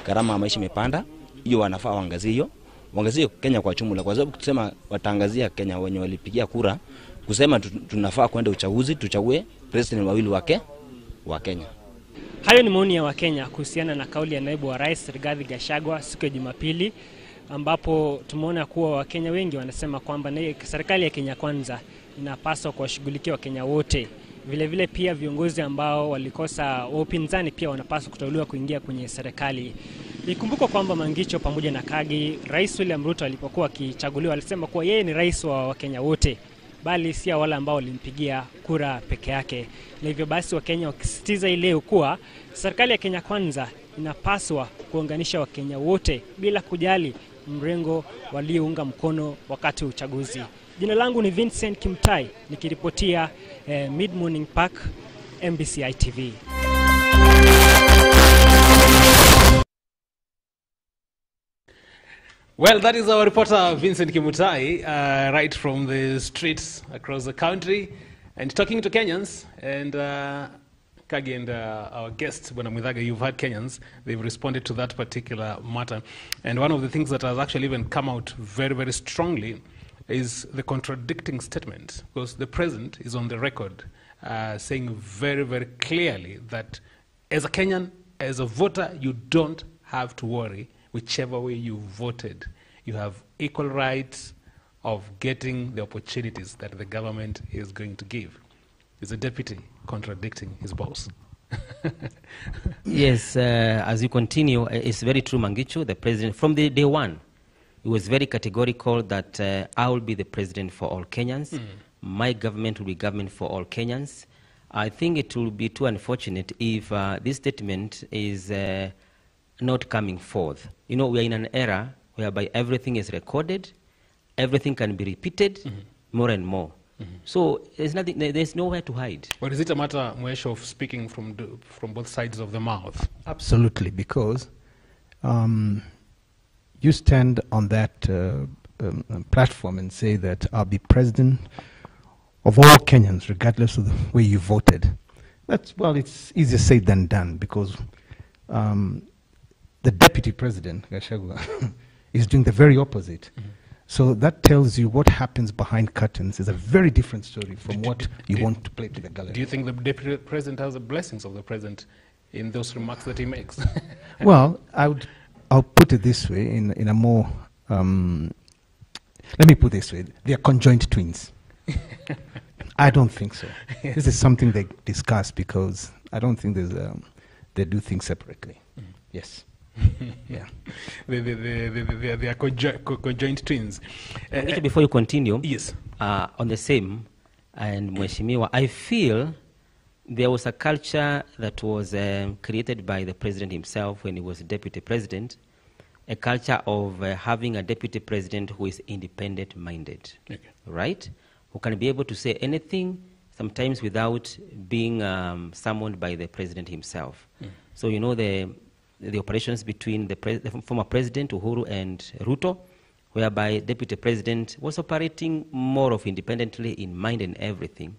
Gharama ya maisha imepanda, hiyo wanafaa waangazie hiyo. Waangazie Kenya kwa jumla, kwa sababu kusema wataangazia Kenya wenye walipigia kura, kusema tunafaa kwenda uchaguzi tuchague president wawili wa Kenya. Hayo ni maoni ya Wakenya kuhusiana na kauli ya naibu wa rais Rigathi Gachagua siku ya Jumapili, ambapo tumeona kuwa Wakenya wengi wanasema kwamba serikali ya Kenya Kwanza inapaswa kuwashughulikia Wakenya wote. Vile vile pia viongozi ambao walikosa upinzani pia wanapaswa kuteuliwa kuingia kwenye serikali. Ikumbuka kwamba Mangicho pamoja na Kagi, Rais William Ruto alipokuwa akichaguliwa alisema kuwa yeye ni rais wa Wakenya wote, bali si wale ambao walimpigia kura peke yake. Na hivyo basi Wakenya wakisisitiza ile kuwa serikali ya Kenya Kwanza inapaswa kuunganisha Wakenya wote bila kujali mrengo waliounga mkono wakati wa uchaguzi. Jina langu ni Vincent Kimtai nikiripotia Mid Morning Park, MBCI TV. Well, that is our reporter Vincent Kimutai, right from the streets across the country, and talking to Kenyans. And Kagi and our guest, Bwana Mwithaga, you've heard Kenyans. They've responded to that particular matter. And one of the things that has actually even come out very, very strongly is the contradicting statement, because the president is on the record saying very, very clearly that as a Kenyan, as a voter, you don't have to worry whichever way you voted. You have equal rights of getting the opportunities that the government is going to give. Is a deputy contradicting his boss? Yes, as you continue, it's very true, Mangicho, the president, from the day one, he was very categorical that I will be the president for all Kenyans. My government will be government for all Kenyans. I think it will be too unfortunate if this statement is not coming forth. You know, we are in an era whereby everything is recorded, everything can be repeated more and more. So there's nowhere to hide. Or is it a matter, Mwesh, of speaking from both sides of the mouth? Absolutely, because you stand on that platform and say that I'll be president of all Kenyans, regardless of the way you voted. That's, well, it's easier said than done, because the deputy president, Gachagua, is doing the very opposite. So that tells you what happens behind curtains is a very different story from what you want to play to the gallery. Do you think the deputy president has the blessings of the president in those remarks that he makes? Well, I'll put it this way, in a more, let me put it this way, they are conjoined twins. I don't think so. This is something they discuss, because I don't think they do things separately. Yes. Yeah. They are conjoined twins. Before you continue, yes. On the same, and Mheshimiwa, I feel there was a culture that was created by the president himself when he was deputy president, a culture of having a deputy president who is independent-minded, right? Who can be able to say anything, sometimes without being summoned by the president himself. So you know the operations between the former president Uhuru and Ruto, whereby deputy president was operating more of independently in mind and everything.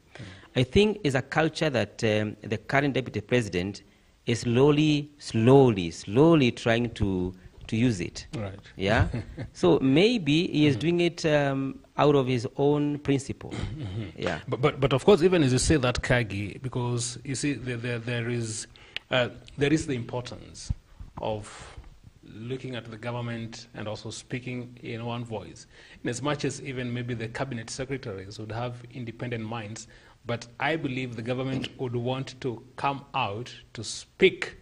I think is a culture that the current deputy president is slowly trying to use it. Right. Yeah. So maybe he is doing it out of his own principle. Yeah. But of course, even as you say that, Kagi, because you see there is the importance of looking at the government and also speaking in one voice. In as much as even maybe the cabinet secretaries would have independent minds, but I believe the government would want to come out to speak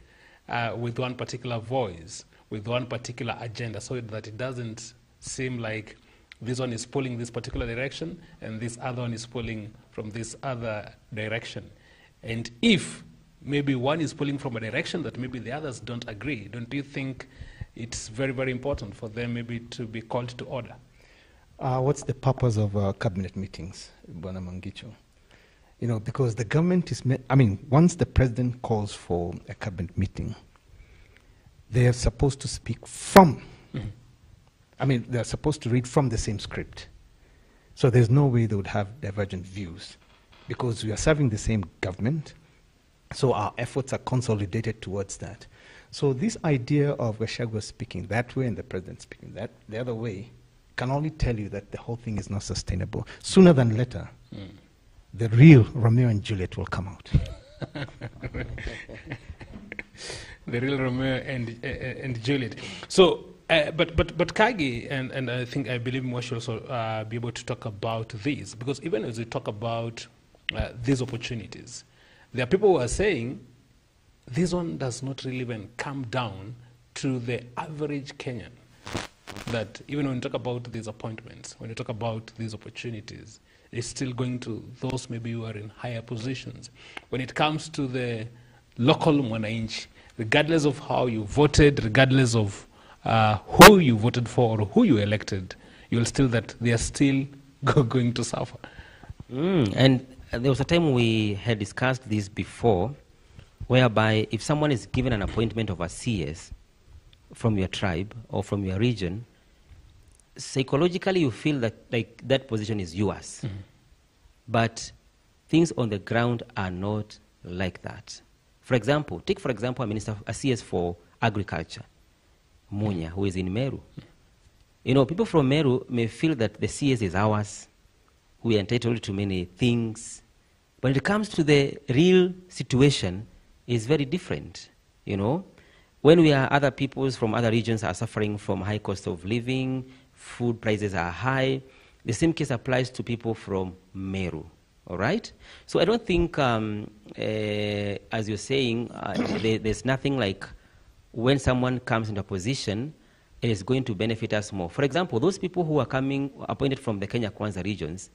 with one particular voice, with one particular agenda, so that it doesn't seem like this one is pulling this particular direction and this other one is pulling from this other direction. And if maybe one is pulling from a direction that maybe the others don't agree, don't you think it's very, very important for them maybe to be called to order? What's the purpose of cabinet meetings, Bwana Mangicho? You know, because the government is, once the president calls for a cabinet meeting, they are supposed to speak from, they're supposed to read from the same script. So there's no way they would have divergent views because we are serving the same government, so our efforts are consolidated towards that. So this idea of Gachagua speaking that way and the president speaking that the other way can only tell you that the whole thing is not sustainable. Sooner than later, the real Romeo and Juliet will come out. The real Romeo and Juliet. So, but Kagi, and I believe we should also be able to talk about this, because even as we talk about these opportunities, there are people who are saying this one does not really even come down to the average Kenyan. That even when you talk about these appointments, when you talk about these opportunities, it's still going to those maybe who are in higher positions. When it comes to the local mwananchi, regardless of how you voted, regardless of who you voted for or who you elected, you'll still that they are still going to suffer. And there was a time we had discussed this before, whereby if someone is given an appointment of a CS from your tribe or from your region, psychologically you feel that like that position is yours. But things on the ground are not like that. For example, take for example a CS for agriculture, Munya, who is in Meru. You know, people from Meru may feel that the CS is ours, we are entitled to many things. When it comes to the real situation, it's very different, you know. When we are other peoples from other regions are suffering from high cost of living, food prices are high, the same case applies to people from Meru, all right? So I don't think, as you're saying, there's nothing like when someone comes into a position, it is going to benefit us more. For example, those people who are coming, appointed from the Kenya Kwanza regions,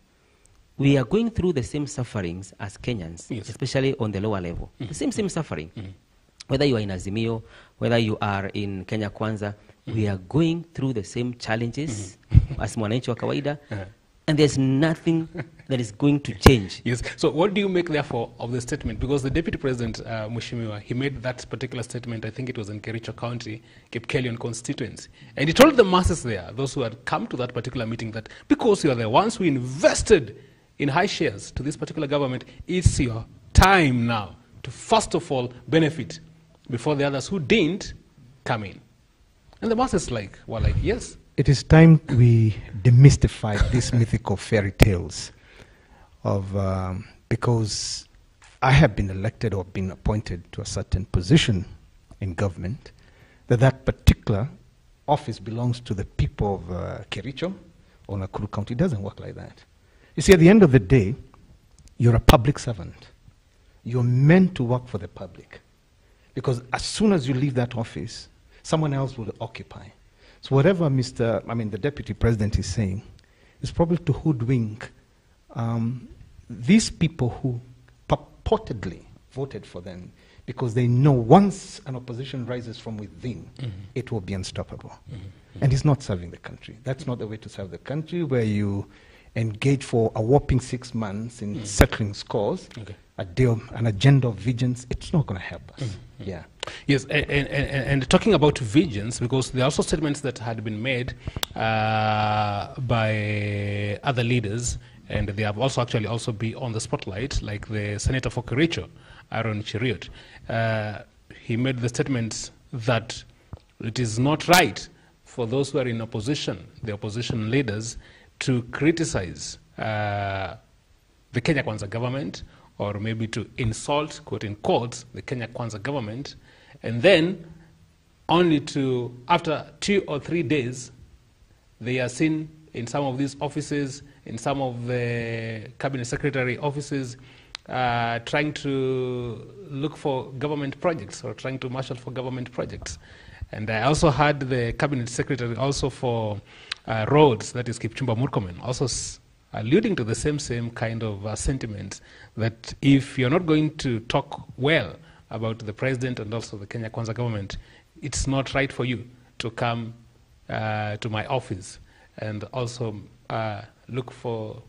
we are going through the same sufferings as Kenyans, especially on the lower level. The same suffering. Whether you are in Azimio, whether you are in Kenya Kwanza, we are going through the same challenges as mwananchi wa kawaida, and there's nothing that is going to change. Yes. So what do you make, therefore, of the statement? Because the Deputy President, Mheshimiwa, he made that particular statement, I think it was in Kericho County, Kipkelion constituency. And he told the masses there, those who had come to that particular meeting, that because you are the ones who invested in high shares to this particular government, it's your time now to first of all benefit before the others who didn't come in. And the masses were like, yes. It is time we demystify these mythical fairy tales of, because I have been elected or been appointed to a certain position in government, that particular office belongs to the people of Kericho or Nakuru County. It doesn't work like that. You see, at the end of the day, you're a public servant. You're meant to work for the public. Because as soon as you leave that office, someone else will occupy. So whatever the Deputy President is saying is probably to hoodwink these people who purportedly voted for them, because they know once an opposition rises from within, it will be unstoppable. And it's not serving the country. That's not the way to serve the country, where you engage for a whopping 6 months in settling scores, an agenda of vengeance. It's not going to help us. Yeah. Yes, and talking about vengeance, because there are also statements that had been made by other leaders, and they have also also been on the spotlight, like the Senator for Kericho, Aaron Cheriot. He made the statement that it is not right for those who are in opposition, the opposition leaders, to criticize the Kenya Kwanza government, or maybe to insult, quote in quotes, the Kenya Kwanza government, and then only to, after 2 or 3 days, they are seen in some of these offices, in some of the cabinet secretary offices, trying to look for government projects or trying to marshal for government projects. And I also had the cabinet secretary also for roads, that is Kipchumba Murkomen, also alluding to the same kind of sentiment, that if you're not going to talk well about the president and also the Kenya Kwanza government, it's not right for you to come to my office and also look for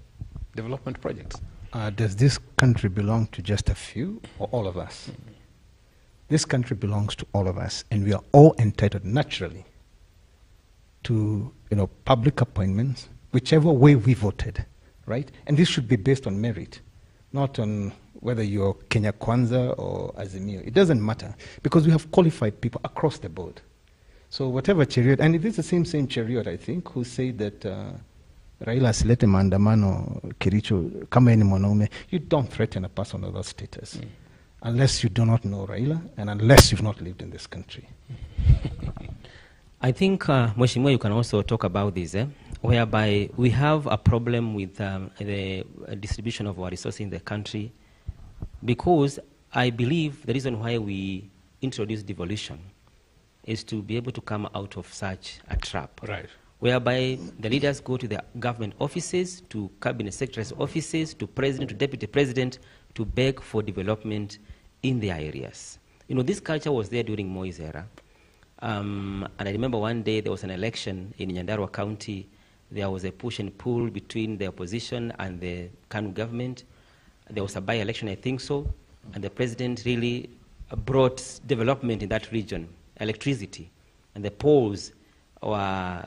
development projects? Does this country belong to just a few or all of us? This country belongs to all of us, and we are all entitled naturally to public appointments, whichever way we voted, right? And this should be based on merit, not on whether you're Kenya Kwanza or Azimio. It doesn't matter, because we have qualified people across the board. So whatever chariot, and it is the same chariot, I think, who say that Raila asilete maandamano Kericho kama yeye ni mwanaume. You don't threaten a person of that status unless you do not know Raila and unless you've not lived in this country. I think, Mheshimiwa, you can also talk about this, whereby we have a problem with the distribution of our resources in the country, because I believe the reason why we introduced devolution is to be able to come out of such a trap. Right. Whereby the leaders go to the government offices, to cabinet secretaries' offices, to president, to deputy president, to beg for development in their areas. This culture was there during Moi's era. And I remember one day there was an election in Nyandarua County. There was a push and pull between the opposition and the KANU government. There was a by-election, I think so, and the president really brought development in that region, electricity, and the poles were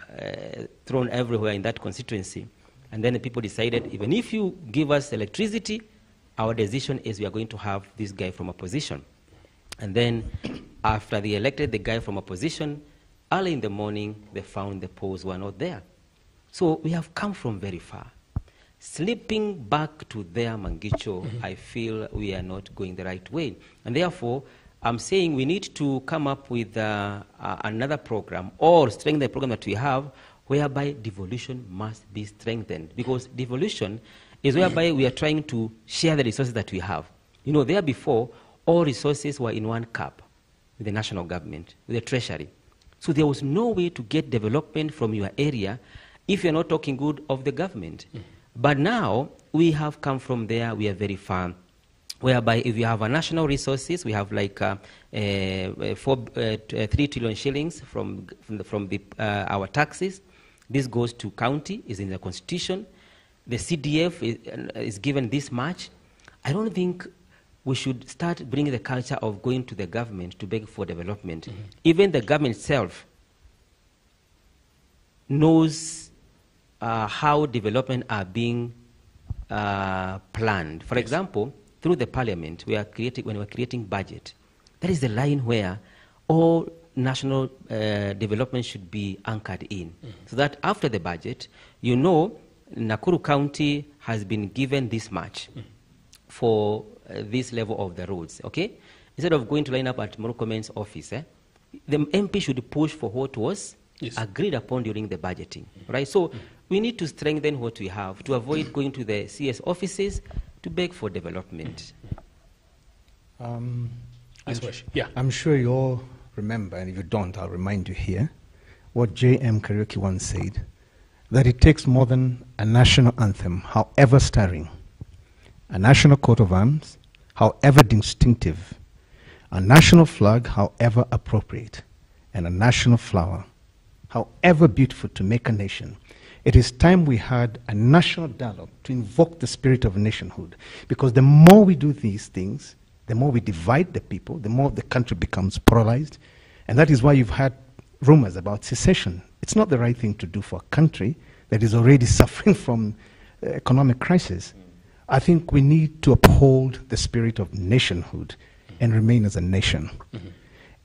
thrown everywhere in that constituency. And then the people decided, even if you give us electricity, our decision is we are going to have this guy from opposition. And then after they elected the guy from opposition, early in the morning, they found the poles were not there. So we have come from very far. Slipping back to there, Mangicho, I feel we are not going the right way. And therefore, I'm saying we need to come up with another program or strengthen the program that we have, whereby devolution must be strengthened. Because devolution is whereby we are trying to share the resources that we have. There before, all resources were in one cup with the national government, with the treasury. So there was no way to get development from your area if you're not talking good of the government. But now we have come from there, we are very far, whereby if you have a national resources, we have like 3 trillion shillings from our taxes. This goes to county, is in the constitution. The CDF is given this much. I don't think we should start bringing the culture of going to the government to beg for development. Even the government itself knows how development are being planned. For example, through the parliament, when we are creating budget, that is the line where all national development should be anchored in. So that after the budget, Nakuru County has been given this much for this level of the roads, okay? Instead of going to line up at Murkomen's office, the MP should push for what was agreed upon during the budgeting, right? So we need to strengthen what we have to avoid going to the CS offices to beg for development. I'm sure you all remember, and if you don't, I'll remind you here, what J.M. Kariuki once said, that it takes more than a national anthem, however stirring, a national coat of arms, however distinctive, a national flag, however appropriate, and a national flower, however beautiful, to make a nation. It is time we had a national dialogue to invoke the spirit of nationhood, because the more we do these things, the more we divide the people, the more the country becomes polarized, and that is why you've had rumors about secession. It's not the right thing to do for a country that is already suffering from economic crisis. I think we need to uphold the spirit of nationhood and remain as a nation.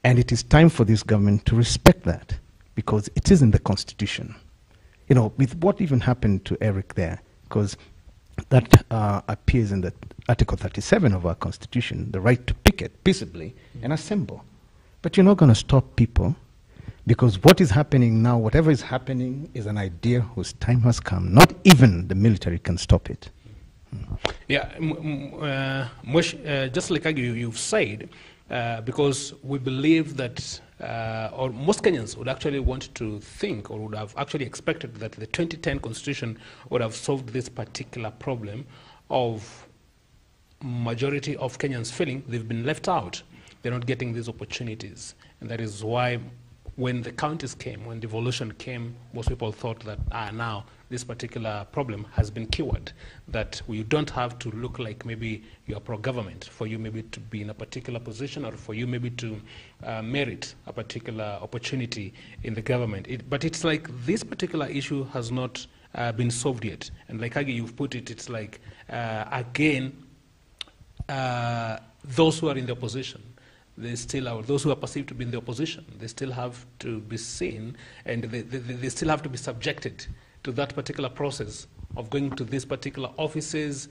And it is time for this government to respect that, because it is in the Constitution. With what even happened to Eric there, because that appears in the Article 37 of our Constitution, the right to picket peaceably and assemble. But you're not going to stop people, because what is happening now, whatever is happening, is an idea whose time has come. Not even the military can stop it. Yeah, just like you've said, because we believe that, or most Kenyans would actually want to think, or would have actually expected that the 2010 Constitution would have solved this particular problem of majority of Kenyans feeling they've been left out. They're not getting these opportunities. And that is why when the counties came, when devolution came, most people thought that, now, this particular problem has been cured, that you don't have to look like maybe you are pro-government, for you maybe to be in a particular position, or for you maybe to merit a particular opportunity in the government. But it's like this particular issue has not been solved yet. And like Agi, you've put it, it's like, again, those who are in the opposition, they still are, those who are perceived to be in the opposition, they still have to be seen, and they still have to be subjected to that particular process of going to these particular offices,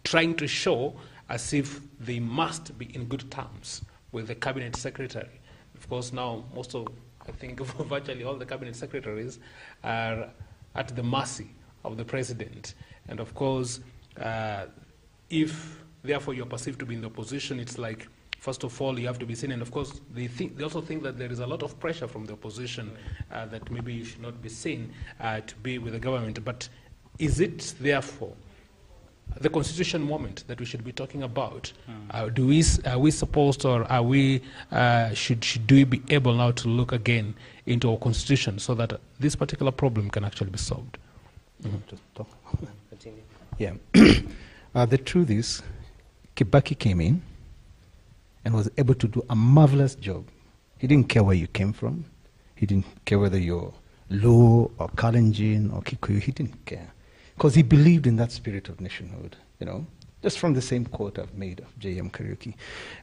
trying to show as if they must be in good terms with the cabinet secretary. Of course, now most of, I think, virtually all the cabinet secretaries are at the mercy of the president. And of course, if therefore you're perceived to be in the opposition, it's like, first of all, you have to be seen. And of course, they also think that there is a lot of pressure from the opposition that maybe you should not be seen to be with the government. But is it therefore the constitution moment that we should be talking about? Are we supposed, or are we, should we be able now to look again into our constitution so that this particular problem can actually be solved? Yeah. The truth is, Kibaki came in and was able to do a marvelous job. He didn't care where you came from. He didn't care whether you're Luo or Kalenjin or Kikuyu. He didn't care, because he believed in that spirit of nationhood, you know, just from the same quote I've made of J.M. Kariuki.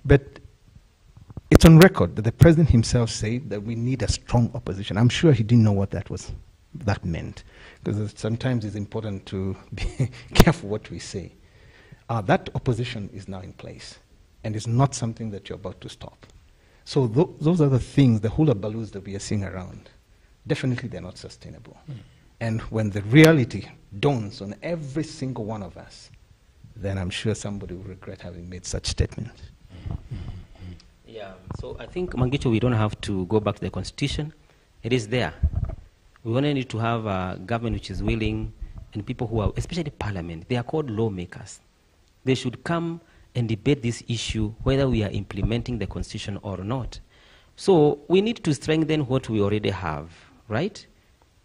But it's on record that the president himself said that we need a strong opposition. I'm sure he didn't know what that meant, because sometimes it's important to be careful what we say. That opposition is now in place, and it's not something that you're about to stop. So those are the things, the hula-baloos that we are seeing around. Definitely they're not sustainable. And when the reality dawns on every single one of us, then I'm sure somebody will regret having made such statements. Yeah, so I think, Mangicho, we don't have to go back to the Constitution. It is there. We only need to have a government which is willing, and people who are, especially Parliament, they are called lawmakers. They should come and debate this issue, whether we are implementing the Constitution or not. So we need to strengthen what we already have, right?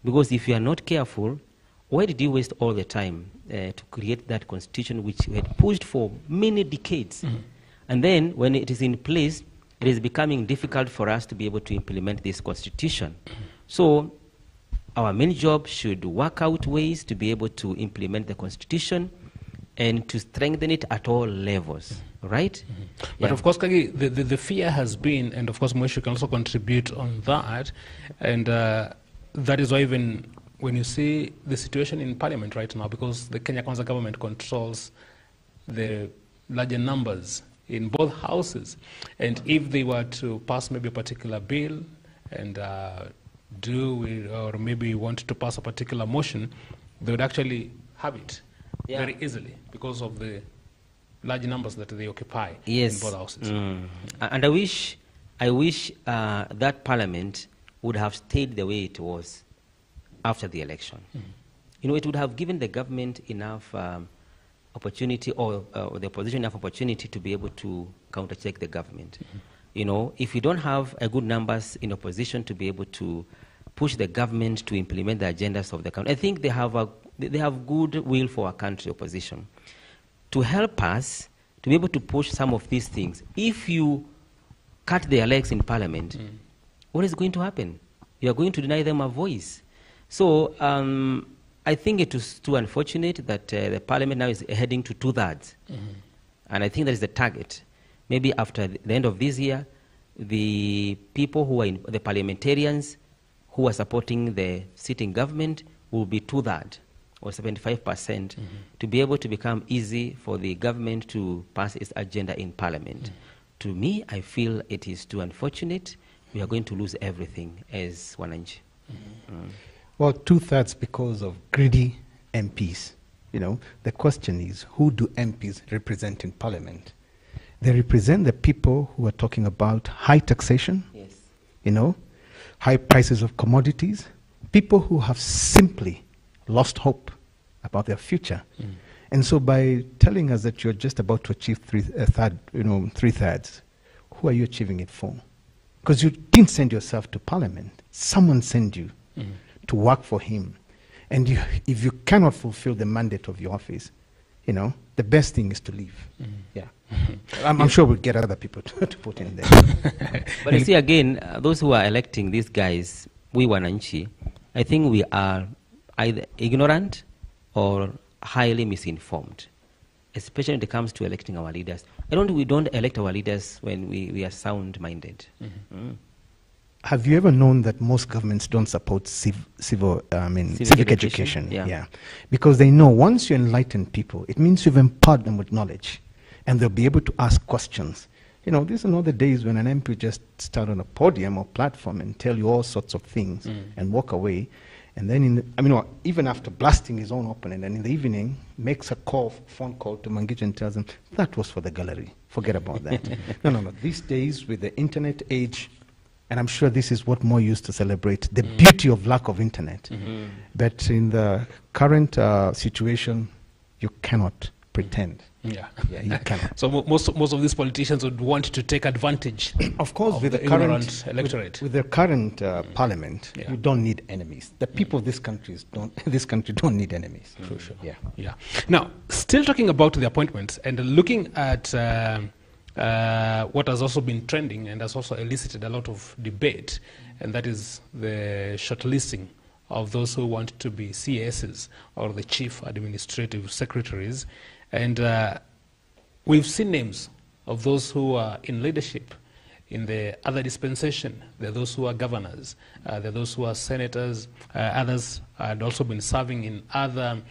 Because if you are not careful, why did you waste all the time to create that Constitution which we had pushed for many decades? And then when it is in place, it is becoming difficult for us to be able to implement this Constitution. So our main job should work out ways to be able to implement the Constitution and to strengthen it at all levels, right? But of course, Kagi, the fear has been, and of course, Moishu can also contribute on that, and that is why even when you see the situation in Parliament right now, because the Kenya Kwanza government controls the larger numbers in both houses, and if they were to pass maybe a particular bill and or maybe want to pass a particular motion, they would actually have it very easily because of the large numbers that they occupy in both houses. And I wish that Parliament would have stayed the way it was after the election. You know, it would have given the government enough opportunity, or the opposition enough opportunity to be able to countercheck the government. You know, if you don't have a good numbers in opposition to be able to push the government to implement the agendas of the country, I think they have good will for our country, opposition, to help us to be able to push some of these things. If you cut their legs in Parliament, what is going to happen? You are going to deny them a voice. So I think it is too unfortunate that the Parliament now is heading to 2/3. And I think that is the target. Maybe after the end of this year, the people who are the parliamentarians who are supporting the sitting government will be 2/3 or 75% to be able to become easy for the government to pass its agenda in Parliament. To me, I feel it is too unfortunate. We are going to lose everything as Wananchi. Well, 2/3 because of greedy MPs. You know, the question is, who do MPs represent in Parliament? They represent the people who are talking about high taxation, you know, high prices of commodities, people who have simply lost hope about their future. And so by telling us that you're just about to achieve 3/3, who are you achieving it for? Because you didn't send yourself to Parliament. Someone sent you to work for him. And if you cannot fulfill the mandate of your office, you know, the best thing is to leave. Yeah. I'm sure we'll get other people to put in there. But you see, again, those who are electing these guys, we wananchi, I think we are either ignorant or highly misinformed, especially when it comes to electing our leaders. We don't elect our leaders when we are sound-minded. Have you ever known that most governments don't support civic education? Yeah. Because they know once you enlighten people, it means you've empowered them with knowledge, and they'll be able to ask questions. You know, these are not the days when an MP just stand on a podium or platform and tell you all sorts of things and walk away. And then, even after blasting his own opponent, and in the evening, makes a phone call to Mangicho and tells him, that was for the gallery. Forget about that. No. These days, with the internet age, and I'm sure this is what more used to celebrate, the beauty of lack of internet. But in the current situation, you cannot pretend. Yeah, you cannot. So most of these politicians would want to take advantage. Of course, with the current electorate, with the current parliament, you don't need enemies. The people of this country don't need enemies. For sure. Yeah. Now, still talking about the appointments and looking at what has also been trending and has also elicited a lot of debate, and that is the shortlisting of those who want to be CSs or the chief administrative secretaries. And we've seen names of those who are in leadership in the other dispensation. There are those who are governors. There are those who are senators. Others had also been serving in other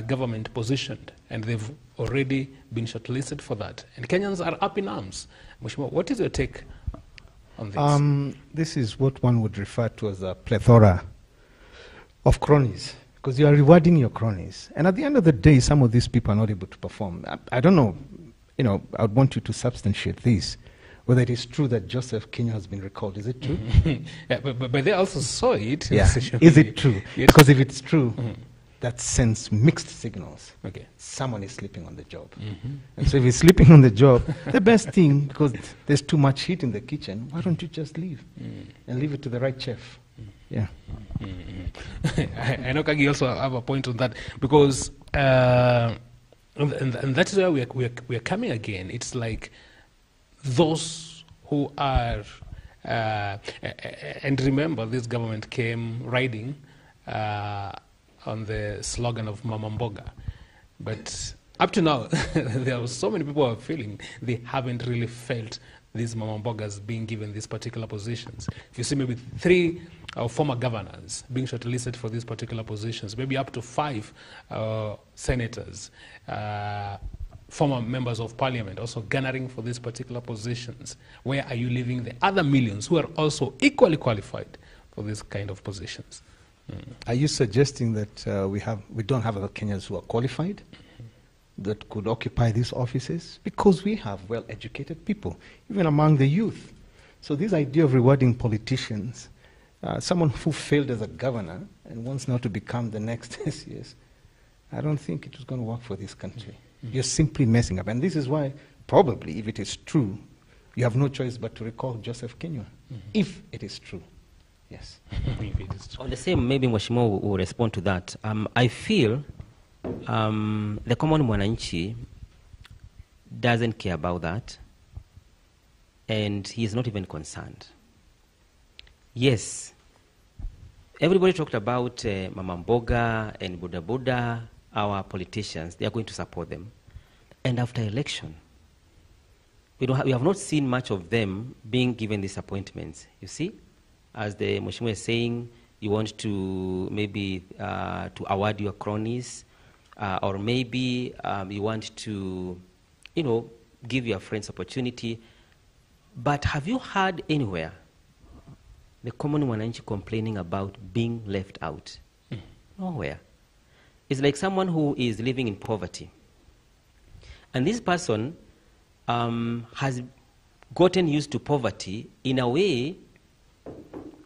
government positions, and they've already been shortlisted for that. And Kenyans are up in arms. Mheshimiwa, what is your take on this? This is what one would refer to as a plethora of cronies, because you are rewarding your cronies. And at the end of the day, some of these people are not able to perform. I don't know, I would want you to substantiate this, whether it is true that Joseph Kenya has been recalled. Is it true? Yeah, but they also saw it. Yeah. Is it true? Yes. Because if it's true, that sends mixed signals. Okay. Someone is sleeping on the job. And so if he's sleeping on the job, the best thing, because there's too much heat in the kitchen, why don't you just leave and leave it to the right chef? Yeah. I know Kagi also have a point on that, because and that's where we are coming again. It's like those who are and remember, this government came riding on the slogan of Mama Mboga, but up to now there are so many people who are feeling they haven't really felt these Mama Mbogas being given these particular positions. If you see maybe 3 former governors being shortlisted for these particular positions, maybe up to 5 senators, former members of parliament also garnering for these particular positions, where are you leaving the other millions who are also equally qualified for these kind of positions? Are you suggesting that we don't have other Kenyans who are qualified that could occupy these offices? Because we have well-educated people, even among the youth. So this idea of rewarding politicians, someone who failed as a governor and wants now to become the next SCS, I don't think it is going to work for this country. You're simply messing up. And this is why, probably, if it is true, you have no choice but to recall Joseph Kenya, if it is true. Yes. On the same, maybe Mheshimiwa will respond to that. I feel the common mwananchi doesn't care about that, and he is not even concerned. Yes, everybody talked about Mama Mboga and Buddha Buddha, our politicians. They are going to support them. And after election, we have not seen much of them being given these appointments. You see, as the Mheshimiwa is saying, you want to maybe to award your cronies, or maybe you want to, give your friends opportunity. But have you heard anywhere the common mwananchi complaining about being left out? Nowhere. It's like someone who is living in poverty. And this person has gotten used to poverty in a way.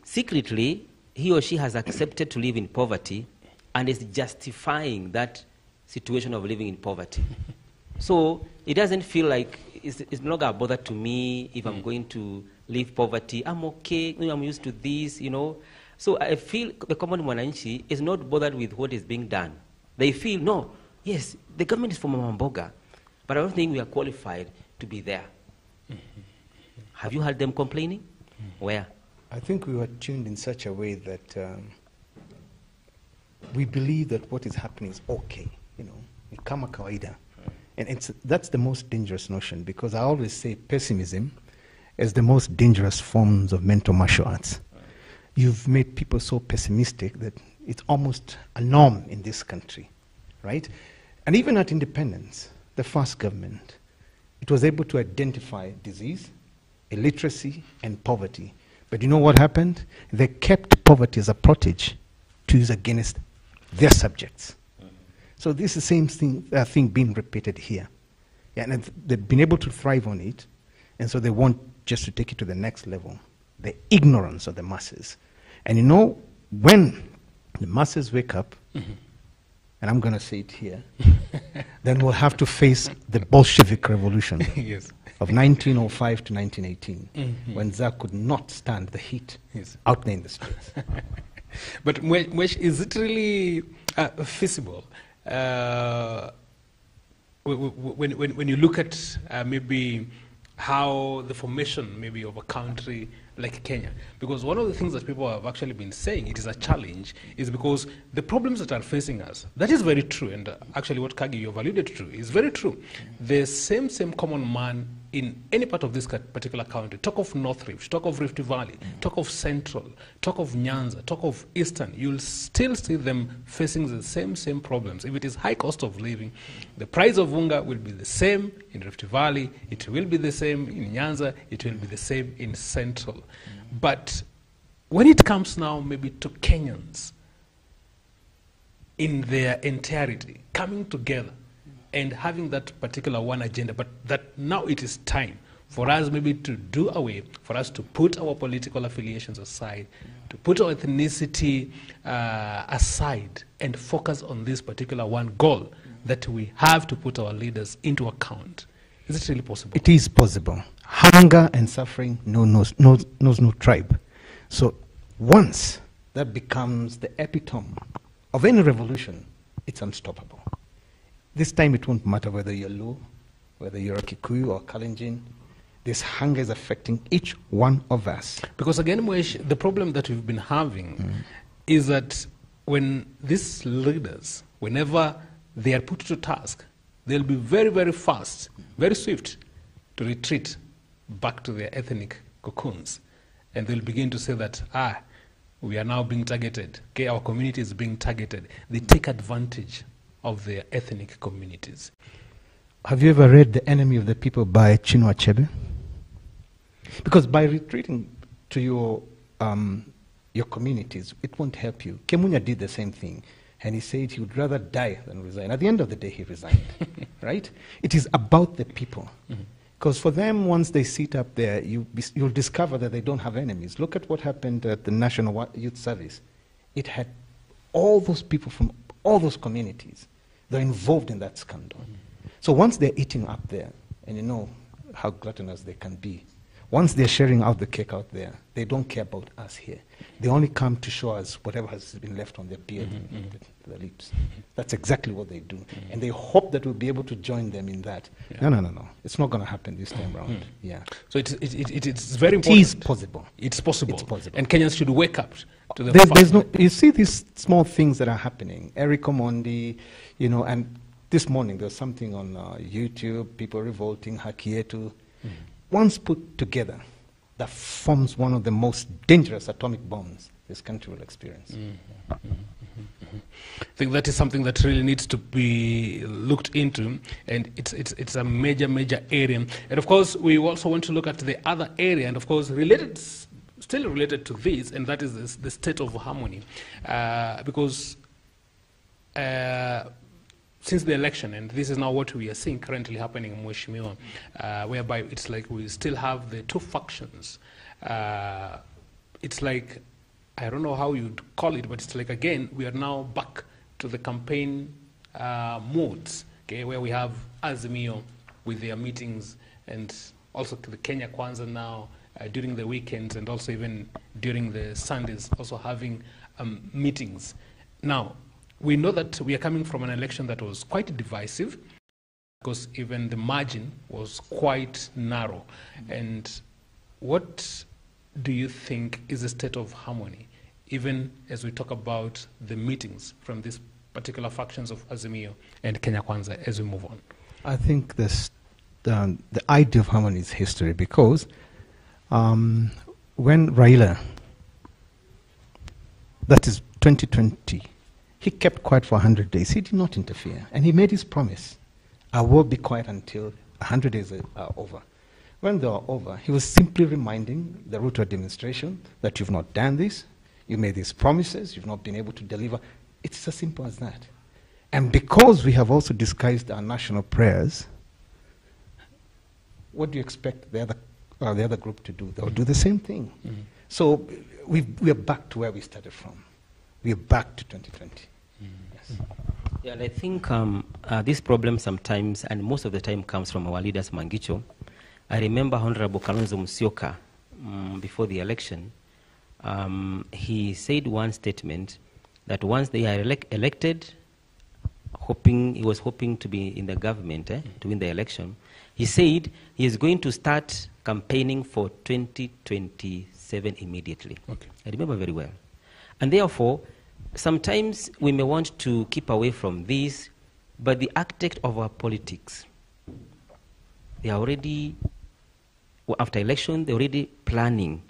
Secretly, he or she has accepted to live in poverty and is justifying that situation of living in poverty. So it doesn't feel like it's no longer a bother to me if I'm going to leave poverty. I'm okay, I'm used to this, So I feel the common mwananchi is not bothered with what is being done. They feel, no, yes, the government is for Mama Mboga, but I don't think we are qualified to be there. Have you heard them complaining? Where? I think we were tuned in such a way that we believe that what is happening is okay, you know, ni kama kawaida. And that's the most dangerous notion, because I always say pessimism is the most dangerous forms of mental martial arts. You've made people so pessimistic that it's almost a norm in this country, right? And even at independence, the first government, it was able to identify disease, illiteracy, and poverty. But you know what happened? They kept poverty as a protege to use against their subjects. So this is the same thing being repeated here. Yeah, and they've been able to thrive on it, and so they want just to take it to the next level, the ignorance of the masses. And you know, when the masses wake up, and I'm going to say it here, then we'll have to face the Bolshevik Revolution Yes. of 1905 to 1918, when ZAR could not stand the heat out there in the streets. But Mwesh, is it really feasible? When you look at maybe how the formation maybe of a country like Kenya, because one of the things that people have actually been saying it is a challenge is because the problems that are facing us, that is very true, and actually what Kagi you've alluded to is very true. The same common man in any part of this particular country, talk of North Rift, talk of Rift Valley, talk of Central, talk of Nyanza, talk of Eastern, you'll still see them facing the same problems. If it is high cost of living, the price of unga will be the same in Rift Valley, it will be the same in Nyanza, it will be the same in Central. But when it comes now maybe to Kenyans in their entirety, coming together, and having that particular one agenda, but that now it is time for us maybe to do away, for us to put our political affiliations aside, to put our ethnicity aside, and focus on this particular one goal that we have to put our leaders into account. Is it really possible? It is possible. Hunger and suffering knows no tribe. So once that becomes the epitome of any revolution, it's unstoppable. This time it won't matter whether you're Luo, whether you're a Kikuyu or Kalenjin. This hunger is affecting each one of us. Because again, Mwesh, the problem that we've been having is that when these leaders, whenever they are put to task, they'll be very, very fast, very swift to retreat back to their ethnic cocoons. And they'll begin to say that, we are now being targeted. Okay, our community is being targeted. They take advantage of their ethnic communities. Have you ever read The Enemy of the People by Chinua Achebe? Because by retreating to your communities, it won't help you. Kemunya did the same thing, and he said he would rather die than resign. At the end of the day, he resigned, right? It is about the people. Because for them, once they sit up there, you'll discover that they don't have enemies. Look at what happened at the National Youth Service. It had all those people from all those communities. They're involved in that scandal. So once they're eating up there, and you know how gluttonous they can be, once they're sharing out the cake out there, they don't care about us here. They only come to show us whatever has been left on their beard, their lips. That's exactly what they do. And they hope that we'll be able to join them in that. No. It's not going to happen this time around. Yeah. So it's very important. It is possible. It's possible. It's possible. And Kenyans should wake up to the fact. You see these small things that are happening. Eric Omondi, and this morning there's something on YouTube, people revolting, Hakietu. Once put together, that forms one of the most dangerous atomic bombs this country will experience. I think that is something that really needs to be looked into, and it's a major area. And of course, we also want to look at the other area, and of course, still related to this, and that is the state of harmony, because since the election, and this is now what we are seeing currently happening in Mheshimiwa, whereby it's like we still have the two factions. It's like, I don't know how you'd call it, but it's like, again, we are now back to the campaign modes, okay, where we have Azimio with their meetings, and also the Kenya Kwanza now, during the weekends and also even during the Sundays, also having meetings. Now, we know that we are coming from an election that was quite divisive, because even the margin was quite narrow. And what do you think is the state of harmony, even as we talk about the meetings from these particular factions of Azimio and Kenya Kwanza as we move on? I think the idea of harmony is history, because when Raila, that is 2020, he kept quiet for 100 days. He did not interfere, and he made his promise. I will be quiet until 100 days are over. When they are over, he was simply reminding the Ruto administration that you've not done this, you made these promises, you've not been able to deliver. It's as simple as that. And because we have also disguised our national prayers, what do you expect the other group to do? They'll do the same thing. Mm-hmm. So we are back to where we started from. We are back to 2020. Mm-hmm. Yes. Yeah, and I think this problem sometimes, and most of the time, comes from our leaders, Mangicho. I remember Honorable Kalonzo Musyoka, before the election, he said one statement that once they are elected, he was hoping to be in the government, to win the election. He said he is going to start campaigning for 2027 immediately. Okay. I remember very well. And therefore, sometimes we may want to keep away from this, but the architect of our politics, they are already, after election, they're already planning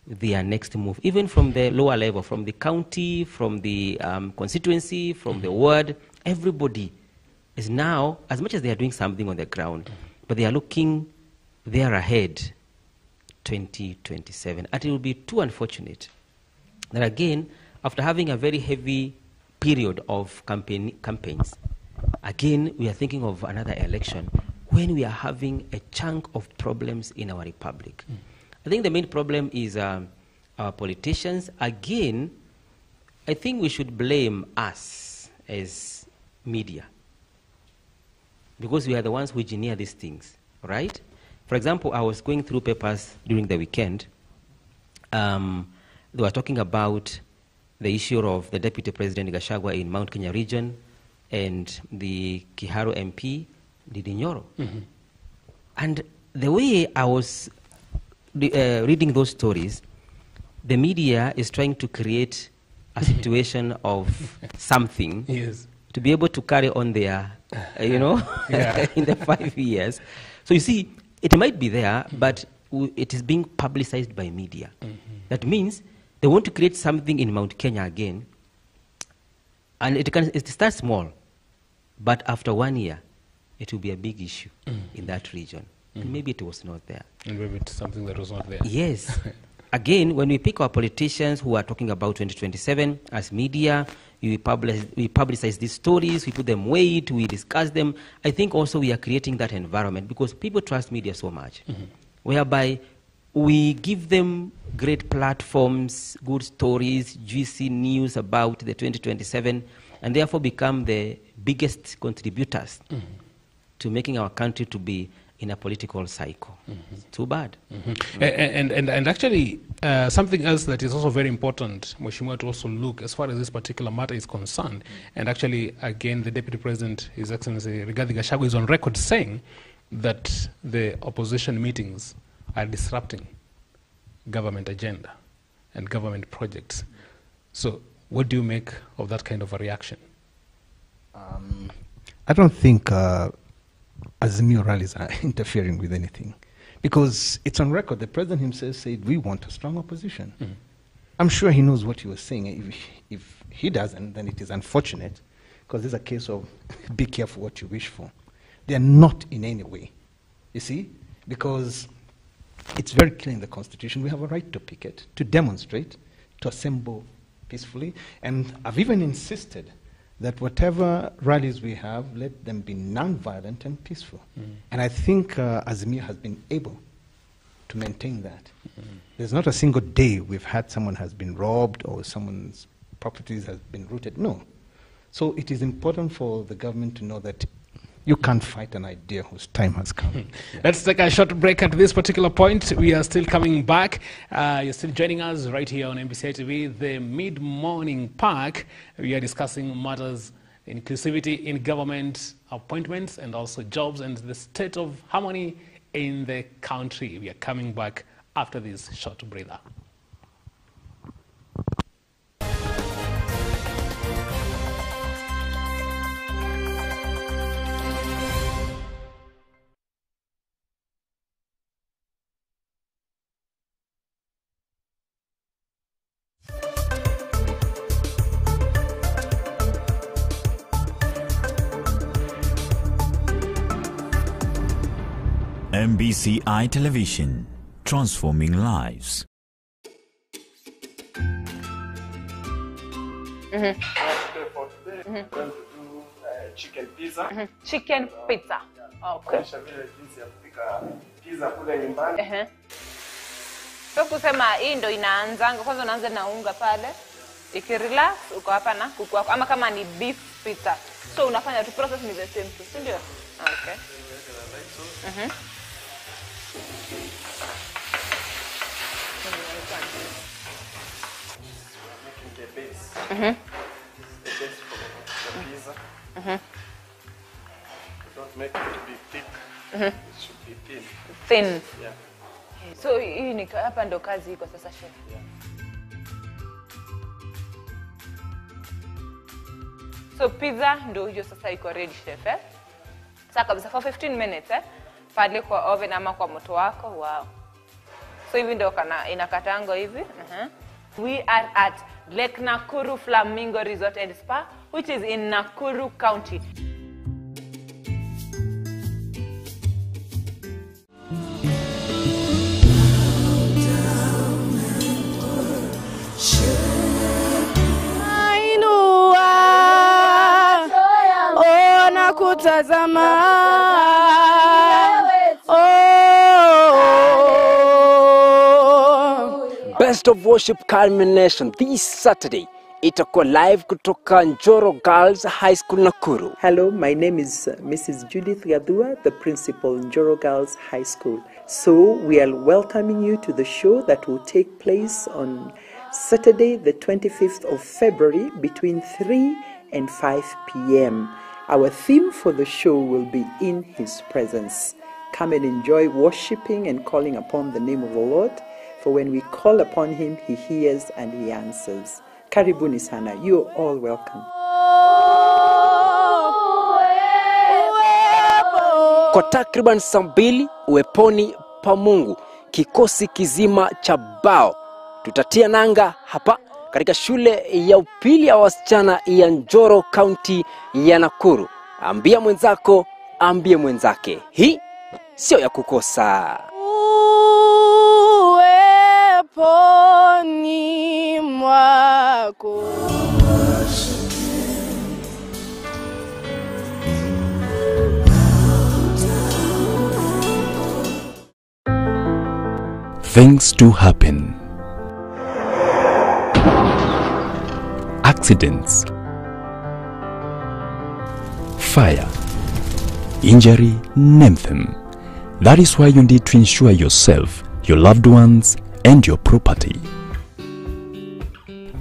their next move, even from the lower level, from the county, from the constituency, from the ward. Everybody is now, as much as they are doing something on the ground, but they are looking there ahead, 2027. And it will be too unfortunate that, again, after having a very heavy period of campaigns, again, we are thinking of another election when we are having a chunk of problems in our republic. I think the main problem is our politicians. Again, I think we should blame us as media, because we are the ones who engineer these things, right? For example, I was going through papers during the weekend. They were talking about the issue of the Deputy President Gachagua in Mount Kenya region and the Kiharu MP, Didi Nyoro. Mm-hmm. And the way I was reading those stories, the media is trying to create a situation of something, yes, to be able to carry on their, in the 5 years. So you see, it might be there, but it is being publicized by media. Mm-hmm. That means they want to create something in Mount Kenya again, and it starts small, but after 1 year, it will be a big issue in that region. And maybe it was not there. And maybe it's something that was not there. Yes. Again, when we pick our politicians who are talking about 2027 as media, we publicize these stories, we put them weight, we discuss them. I think also we are creating that environment because people trust media so much, whereby we give them great platforms, good stories, juicy news about the 2027, and therefore become the biggest contributors to making our country to be in a political cycle. It's too bad. And actually, something else that is also very important, Mheshimiwa, to also look as far as this particular matter is concerned, and actually, again, the Deputy President, His Excellency Rigathi Gachagua, is on record saying that the opposition meetings are disrupting government agenda and government projects. So what do you make of that kind of a reaction? I don't think Azimio rallies are interfering with anything, because it's on record. The president himself said, we want a strong opposition. I'm sure he knows what he was saying. If he doesn't, then it is unfortunate, because there's a case of be careful what you wish for. They're not in any way, you see, because it's very clear in the Constitution we have a right to picket, to demonstrate, to assemble peacefully. And I've even insisted that whatever rallies we have, let them be non-violent and peaceful. And I think Azimio has been able to maintain that. There's not a single day we've had someone has been robbed or someone's properties has been looted. No. So it is important for the government to know that You can't fight an idea whose time has come. Let's take a short break at this particular point. We are still coming back. You're still joining us right here on MBCI TV, the Mid-Morning Park. We are discussing matters, inclusivity in government appointments and also jobs and the state of harmony in the country. We are coming back after this short breather. MBCI Television, transforming lives. Chicken pizza. Chicken pizza. Okay. Pizza kule nyumbani. So kusema hii ndo inaanzanga kwanza unaanza na unga pale. Ikirelax uko hapa na kuku wako ama kama ni beef pizza. So unafanya tu process ni the same tu, ndio? Okay. Making the base. The base for the pizza. Don't make it to be thick. It should be thin. Thin. Yeah. So hii ni hapa ndo kazi iko sasa chef. So pizza ndo hiyo sasa iko ready chef eh? Sasa kabisa for 15 minutes pale kwa oven ama kwa moto wako. Wow. So hivi ndo inakatango hivi. We are at Lake Nakuru Flamingo Resort and Spa, which is in Nakuru County. Best of Worship culmination this Saturday. Itakuwa live kutoka Njoro Girls High School Nakuru. Hello, my name is Mrs. Judith Gadua, the principal Njoro Girls High School. So we are welcoming you to the show that will take place on Saturday, the 25th of February between 3 and 5 p.m. Our theme for the show will be In His Presence. Come and enjoy worshiping and calling upon the name of the Lord. For when we call upon Him, He hears and He answers. Karibuni sana. You're all welcome. Kwa takriban saa 2 uweponi pa Mungu, kikosi kizima cha bao tutatia nanga hapa katika shule ya upili ya wasichana ya Njoro County ya Nakuru. Ambia mwenzako, ambie mwenzake. Hii sio ya kukosa. Uweponi mwako. Things do happen. Accidents, fire, injury, name them. That is why you need to insure yourself, your loved ones, and your property.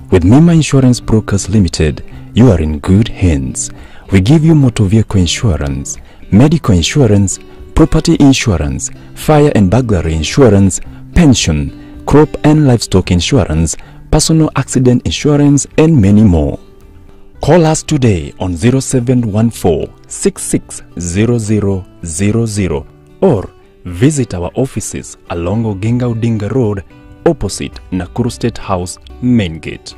With Mima Insurance Brokers Limited, you are in good hands. We give you motor vehicle insurance, medical insurance, property insurance, fire and burglary insurance, pension, crop and livestock insurance, personal accident insurance, and many more. Call us today on 0714 660000 or visit our offices along Oginga Odinga Road opposite Nakuru State House main gate.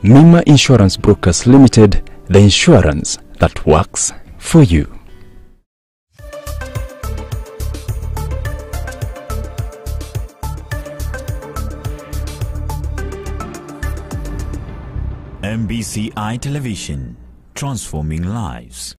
Mima Insurance Brokers Limited, the insurance that works for you. MBCI Television, transforming lives.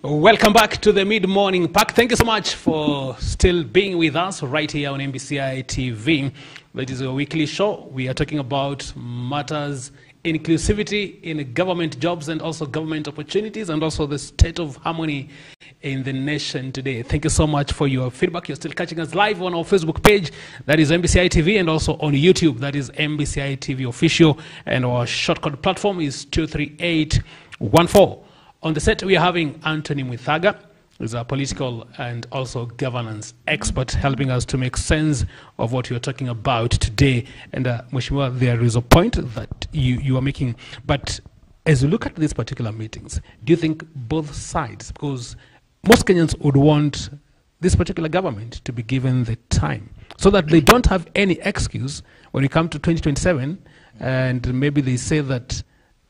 Welcome back to the mid-morning pack. Thank you so much for still being with us right here on MBCI TV. That is a weekly show. We are talking about matters, inclusivity in government jobs and also government opportunities, and also the state of harmony in the nation today. Thank you so much for your feedback. You're still catching us live on our Facebook page, that is MBCI TV, and also on YouTube, that is MBCI TV Official, and our shortcut platform is 23814. On the set, we are having Anthony Mwithaga, who's a political and also governance expert, helping us to make sense of what you're talking about today. And Mheshimiwa, there is a point that you are making. But as you look at these particular meetings, do you think both sides, because most Kenyans would want this particular government to be given the time so that they don't have any excuse when we come to 2027 and maybe they say that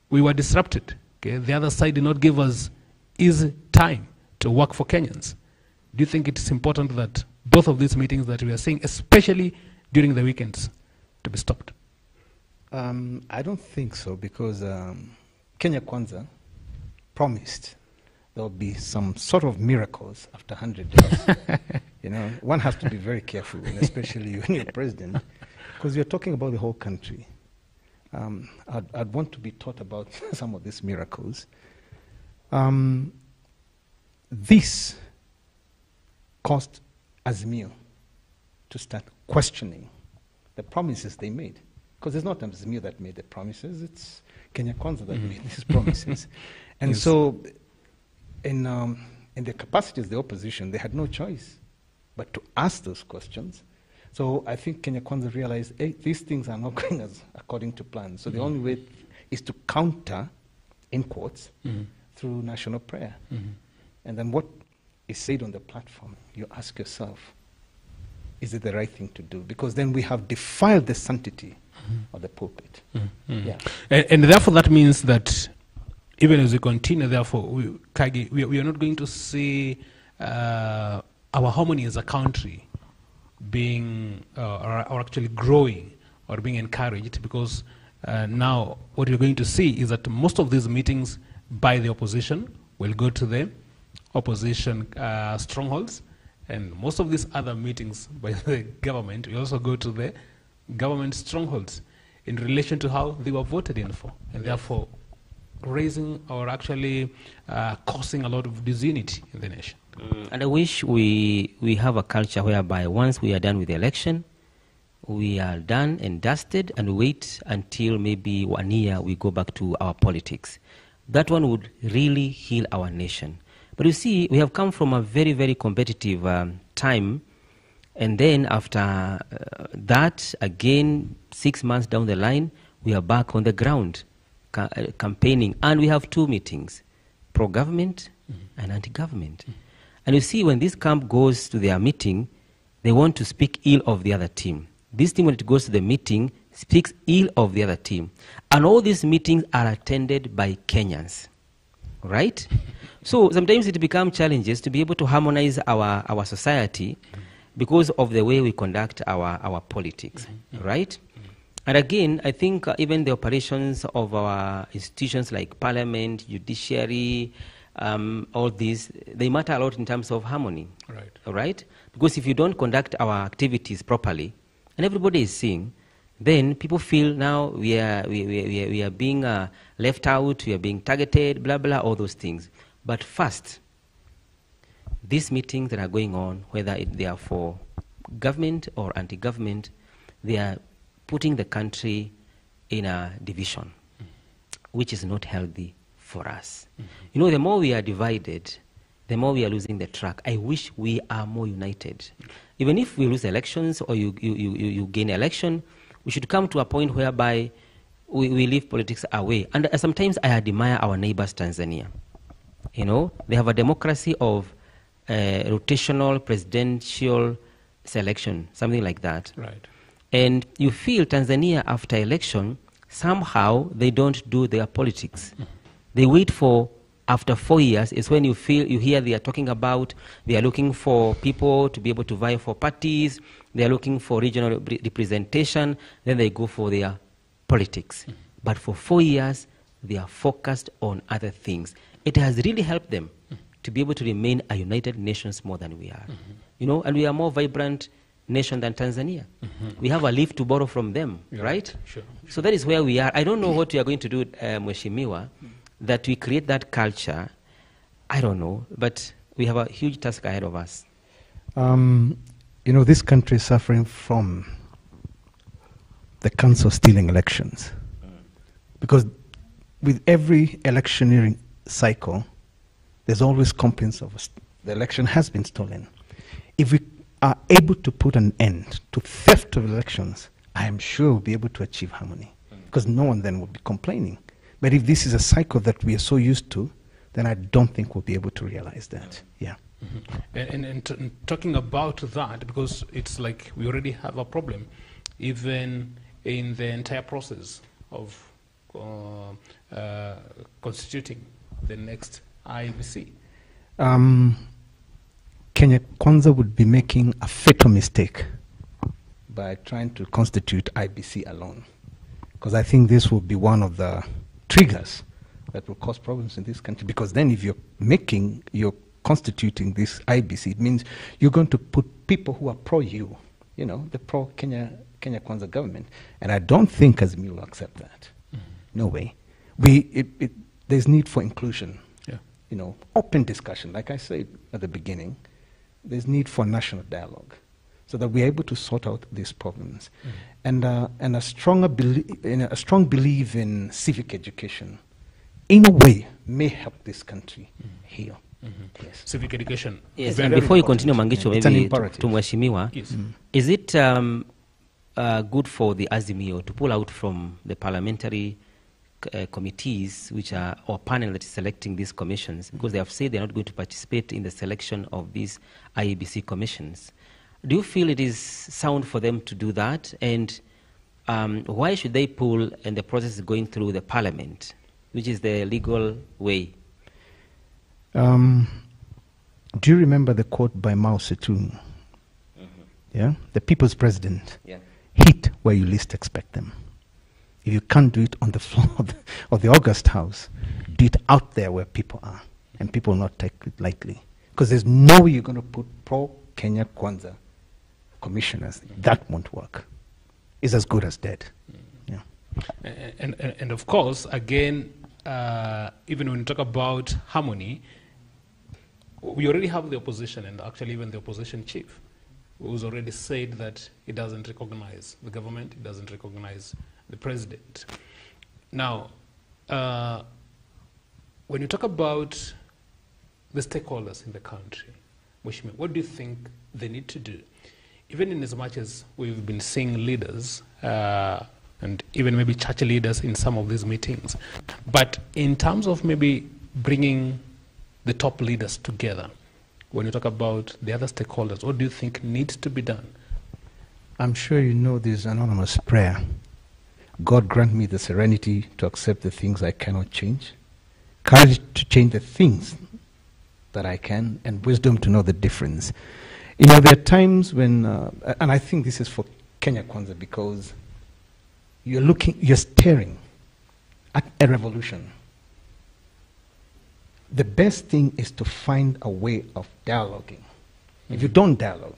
we were disrupted. Okay, the other side did not give us easy time to work for Kenyans. Do you think it is important that both of these meetings that we are seeing, especially during the weekends, to be stopped? I don't think so, because Kenya Kwanza promised there will be some sort of miracles after 100 days. You know, one has to be very careful, and especially when you're president, because you're talking about the whole country. I'd want to be taught about some of these miracles. This caused Azimio to start questioning the promises they made. Because it's not Azimio that made the promises, it's Kenya Kwanza that made these promises. And yes. So in the capacity as the opposition, they had no choice but to ask those questions. So I think Kenya Kwanza realized, hey, these things are not going as according to plan. So the only way is to counter, in quotes, through national prayer. And then what is said on the platform, you ask yourself, is it the right thing to do? Because then we have defiled the sanctity of the pulpit. Yeah. And therefore that means that even as we continue, therefore, we are not going to see our harmony as a country being or actually growing or being encouraged, because now what you're going to see is that most of these meetings by the opposition will go to the opposition strongholds, and most of these other meetings by the government will also go to the government strongholds in relation to how they were voted in for, and therefore raising or actually causing a lot of disunity in the nation. And I wish we have a culture whereby once we are done with the election, we are done and dusted and wait until maybe 1 year we go back to our politics. That one would really heal our nation. But you see, we have come from a very, very competitive time, and then after that, again, 6 months down the line, we are back on the ground campaigning, and we have 2 meetings, pro-government and anti-government. And you see, when this camp goes to their meeting, they want to speak ill of the other team. This team, when it goes to the meeting, speaks ill of the other team. And all these meetings are attended by Kenyans, right? So sometimes it becomes challenges to be able to harmonize our society because of the way we conduct our politics, right? And again, I think even the operations of our institutions like parliament, judiciary, all these, they matter a lot in terms of harmony, right? Because if you don't conduct our activities properly, and everybody is seeing, then people feel now we are being left out, we are being targeted, blah, blah, all those things. But first, these meetings that are going on, whether they are for government or anti-government, they are putting the country in a division, which is not healthy for us. You know, the more we are divided, the more we are losing the track. I wish we are more united. Even if we lose elections or you gain election, we should come to a point whereby we leave politics away. And sometimes I admire our neighbors, Tanzania. You know, they have a democracy of rotational presidential selection, something like that. Right. And you feel Tanzania, after election, somehow they don't do their politics. They wait for, after 4 years, is when you hear they are talking about, they are looking for people to be able to vie for parties, they are looking for regional representation, then they go for their politics. But for 4 years, they are focused on other things. It has really helped them to be able to remain a united nations more than we are. You know, and we are more vibrant nation than Tanzania. We have a leaf to borrow from them, right? Sure. So that is where we are. I don't know what we are going to do, Mheshimiwa, that we create that culture. I don't know, but we have a huge task ahead of us. You know, this country is suffering from the cancer of stealing elections. Because with every electioneering cycle, there's always complaints of the election has been stolen. If we are able to put an end to theft of elections, I am sure we'll be able to achieve harmony. Because no one then will be complaining. But if this is a cycle that we are so used to, then I don't think we'll be able to realize that. Yeah. And talking about that, because it's like we already have a problem, even in the entire process of constituting the next IBC. Kenya Kwanza would be making a fatal mistake by trying to constitute IBC alone. Because I think this will be one of the triggers that will cause problems in this country. Because then if you're constituting this IBC, it means you're going to put people who are pro-you, you know, the pro-Kenya Kwanza government. And I don't think Azimio will accept that. No way. There's need for inclusion. You know, open discussion. Like I said at the beginning, there's need for national dialogue so that we're able to sort out these problems. And a strong belief in civic education, in a way, may help this country heal. Yes. Civic education. Yes, and before you continue, Mangicho, maybe to Mheshimiwa, yes. Is it good for the Azimio to pull out from the parliamentary committees which are, or panel that is selecting these commissions, because they have said they're not going to participate in the selection of these IEBC commissions? Do you feel it is sound for them to do that? And why should they pull and the process is going through the parliament, which is the legal way? Do you remember the quote by Mao Zedong? Yeah? The people's president. Yeah. Hit where you least expect them. If you can't do it on the floor of the August House, do it out there where people are. And people will not take it lightly. Because there's no way you're going to put pro-Kenya Kwanza commissioners. That won't work. It's as good as dead. Yeah. And of course, again, even when you talk about harmony, we already have the opposition, and actually even the opposition chief, who's already said that he doesn't recognize the government, he doesn't recognize the president. Now, when you talk about the stakeholders in the country, what do you think they need to do? Even in as much as we've been seeing leaders, and even maybe church leaders in some of these meetings, but in terms of maybe bringing the top leaders together, when you talk about the other stakeholders, what do you think needs to be done? I'm sure you know this anonymous prayer. God grant me the serenity to accept the things I cannot change, courage to change the things that I can, and wisdom to know the difference. You know, there are times when, and I think this is for Kenya Kwanza, because you're staring at a revolution. The best thing is to find a way of dialoguing. If you don't dialogue,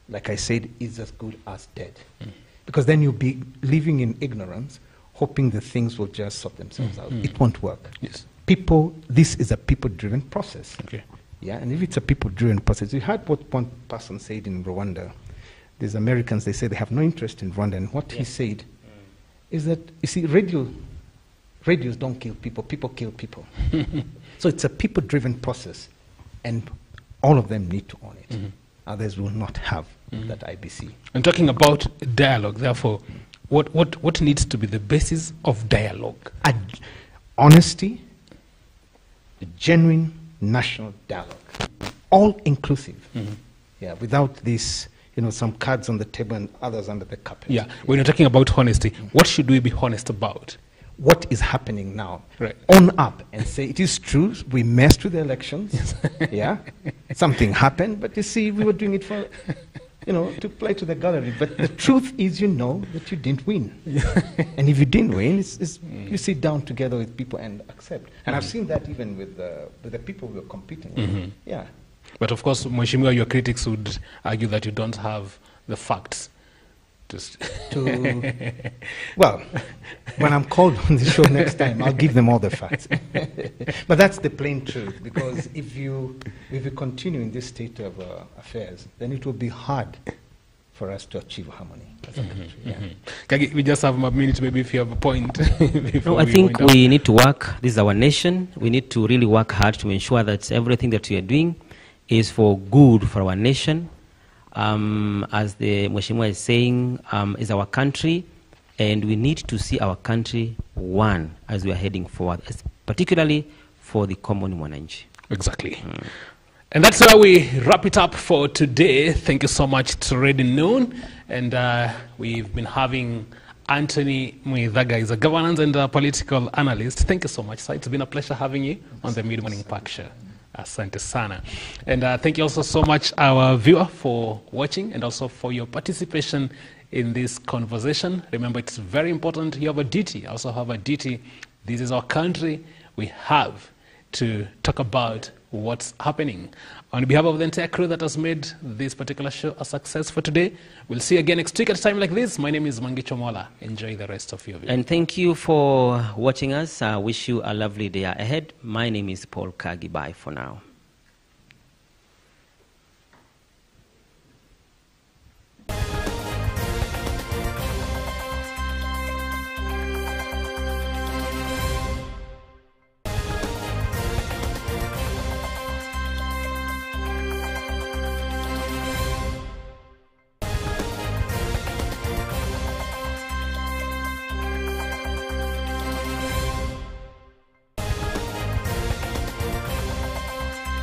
like I said, it's as good as dead. Because then you'll be living in ignorance, hoping that things will just sort themselves out. It won't work. Yes. This is a people-driven process. Okay. Yeah, and if it's a people-driven process, you heard what one person said in Rwanda. These Americans, they say they have no interest in Rwanda, and what he said is that, you see, radios don't kill people, people kill people. So it's a people-driven process, and all of them need to own it. Others will not have that IBC. And talking about dialogue, therefore, what needs to be the basis of dialogue? Honesty, a genuine national dialogue, all inclusive. Yeah, without this, some cards on the table and others under the carpet. Yeah, when you're talking about honesty, what should we be honest about? What is happening now? Right. Own up and say, it is true, we messed with the elections. Yeah, something happened, but you see, we were doing it for to play to the gallery. But the truth is, that you didn't win. And if you didn't win, you sit down together with people and accept. And I've seen that even with the people we were competing with. Yeah. But of course, Mheshimiwa, your critics would argue that you don't have the facts. Well, when I'm called on the show next time, I'll give them all the facts. But that's the plain truth, because if you continue in this state of affairs, then it will be hard for us to achieve harmony as a country. Yeah. Kagi, we just have a minute, maybe if you have a point. No, I think we need to work. This is our nation. We need to really work hard to ensure that everything that we are doing is for good for our nation. As the Mheshimiwa is saying, is our country, and we need to see our country one as we are heading forward, particularly for the common mwananchi. Exactly. And that's where we wrap it up for today. Thank you so much to Ready Noon. And we've been having Anthony Muithaga, is a governance and political analyst. Thank you so much, sir. It's been a pleasure having you on the Mid-Morning Park Show. Asante sana. And thank you also so much, our viewer, for watching and also for your participation in this conversation. Remember, it's very important. You have a duty. I also have a duty. This is our country. We have to talk about what's happening. On behalf of the entire crew that has made this particular show a success for today, we'll see you again next week at a time like this. My name is Mangicho Mola. Enjoy the rest of your video. And thank you for watching us. I wish you a lovely day ahead. My name is Paul Kagi. Bye for now.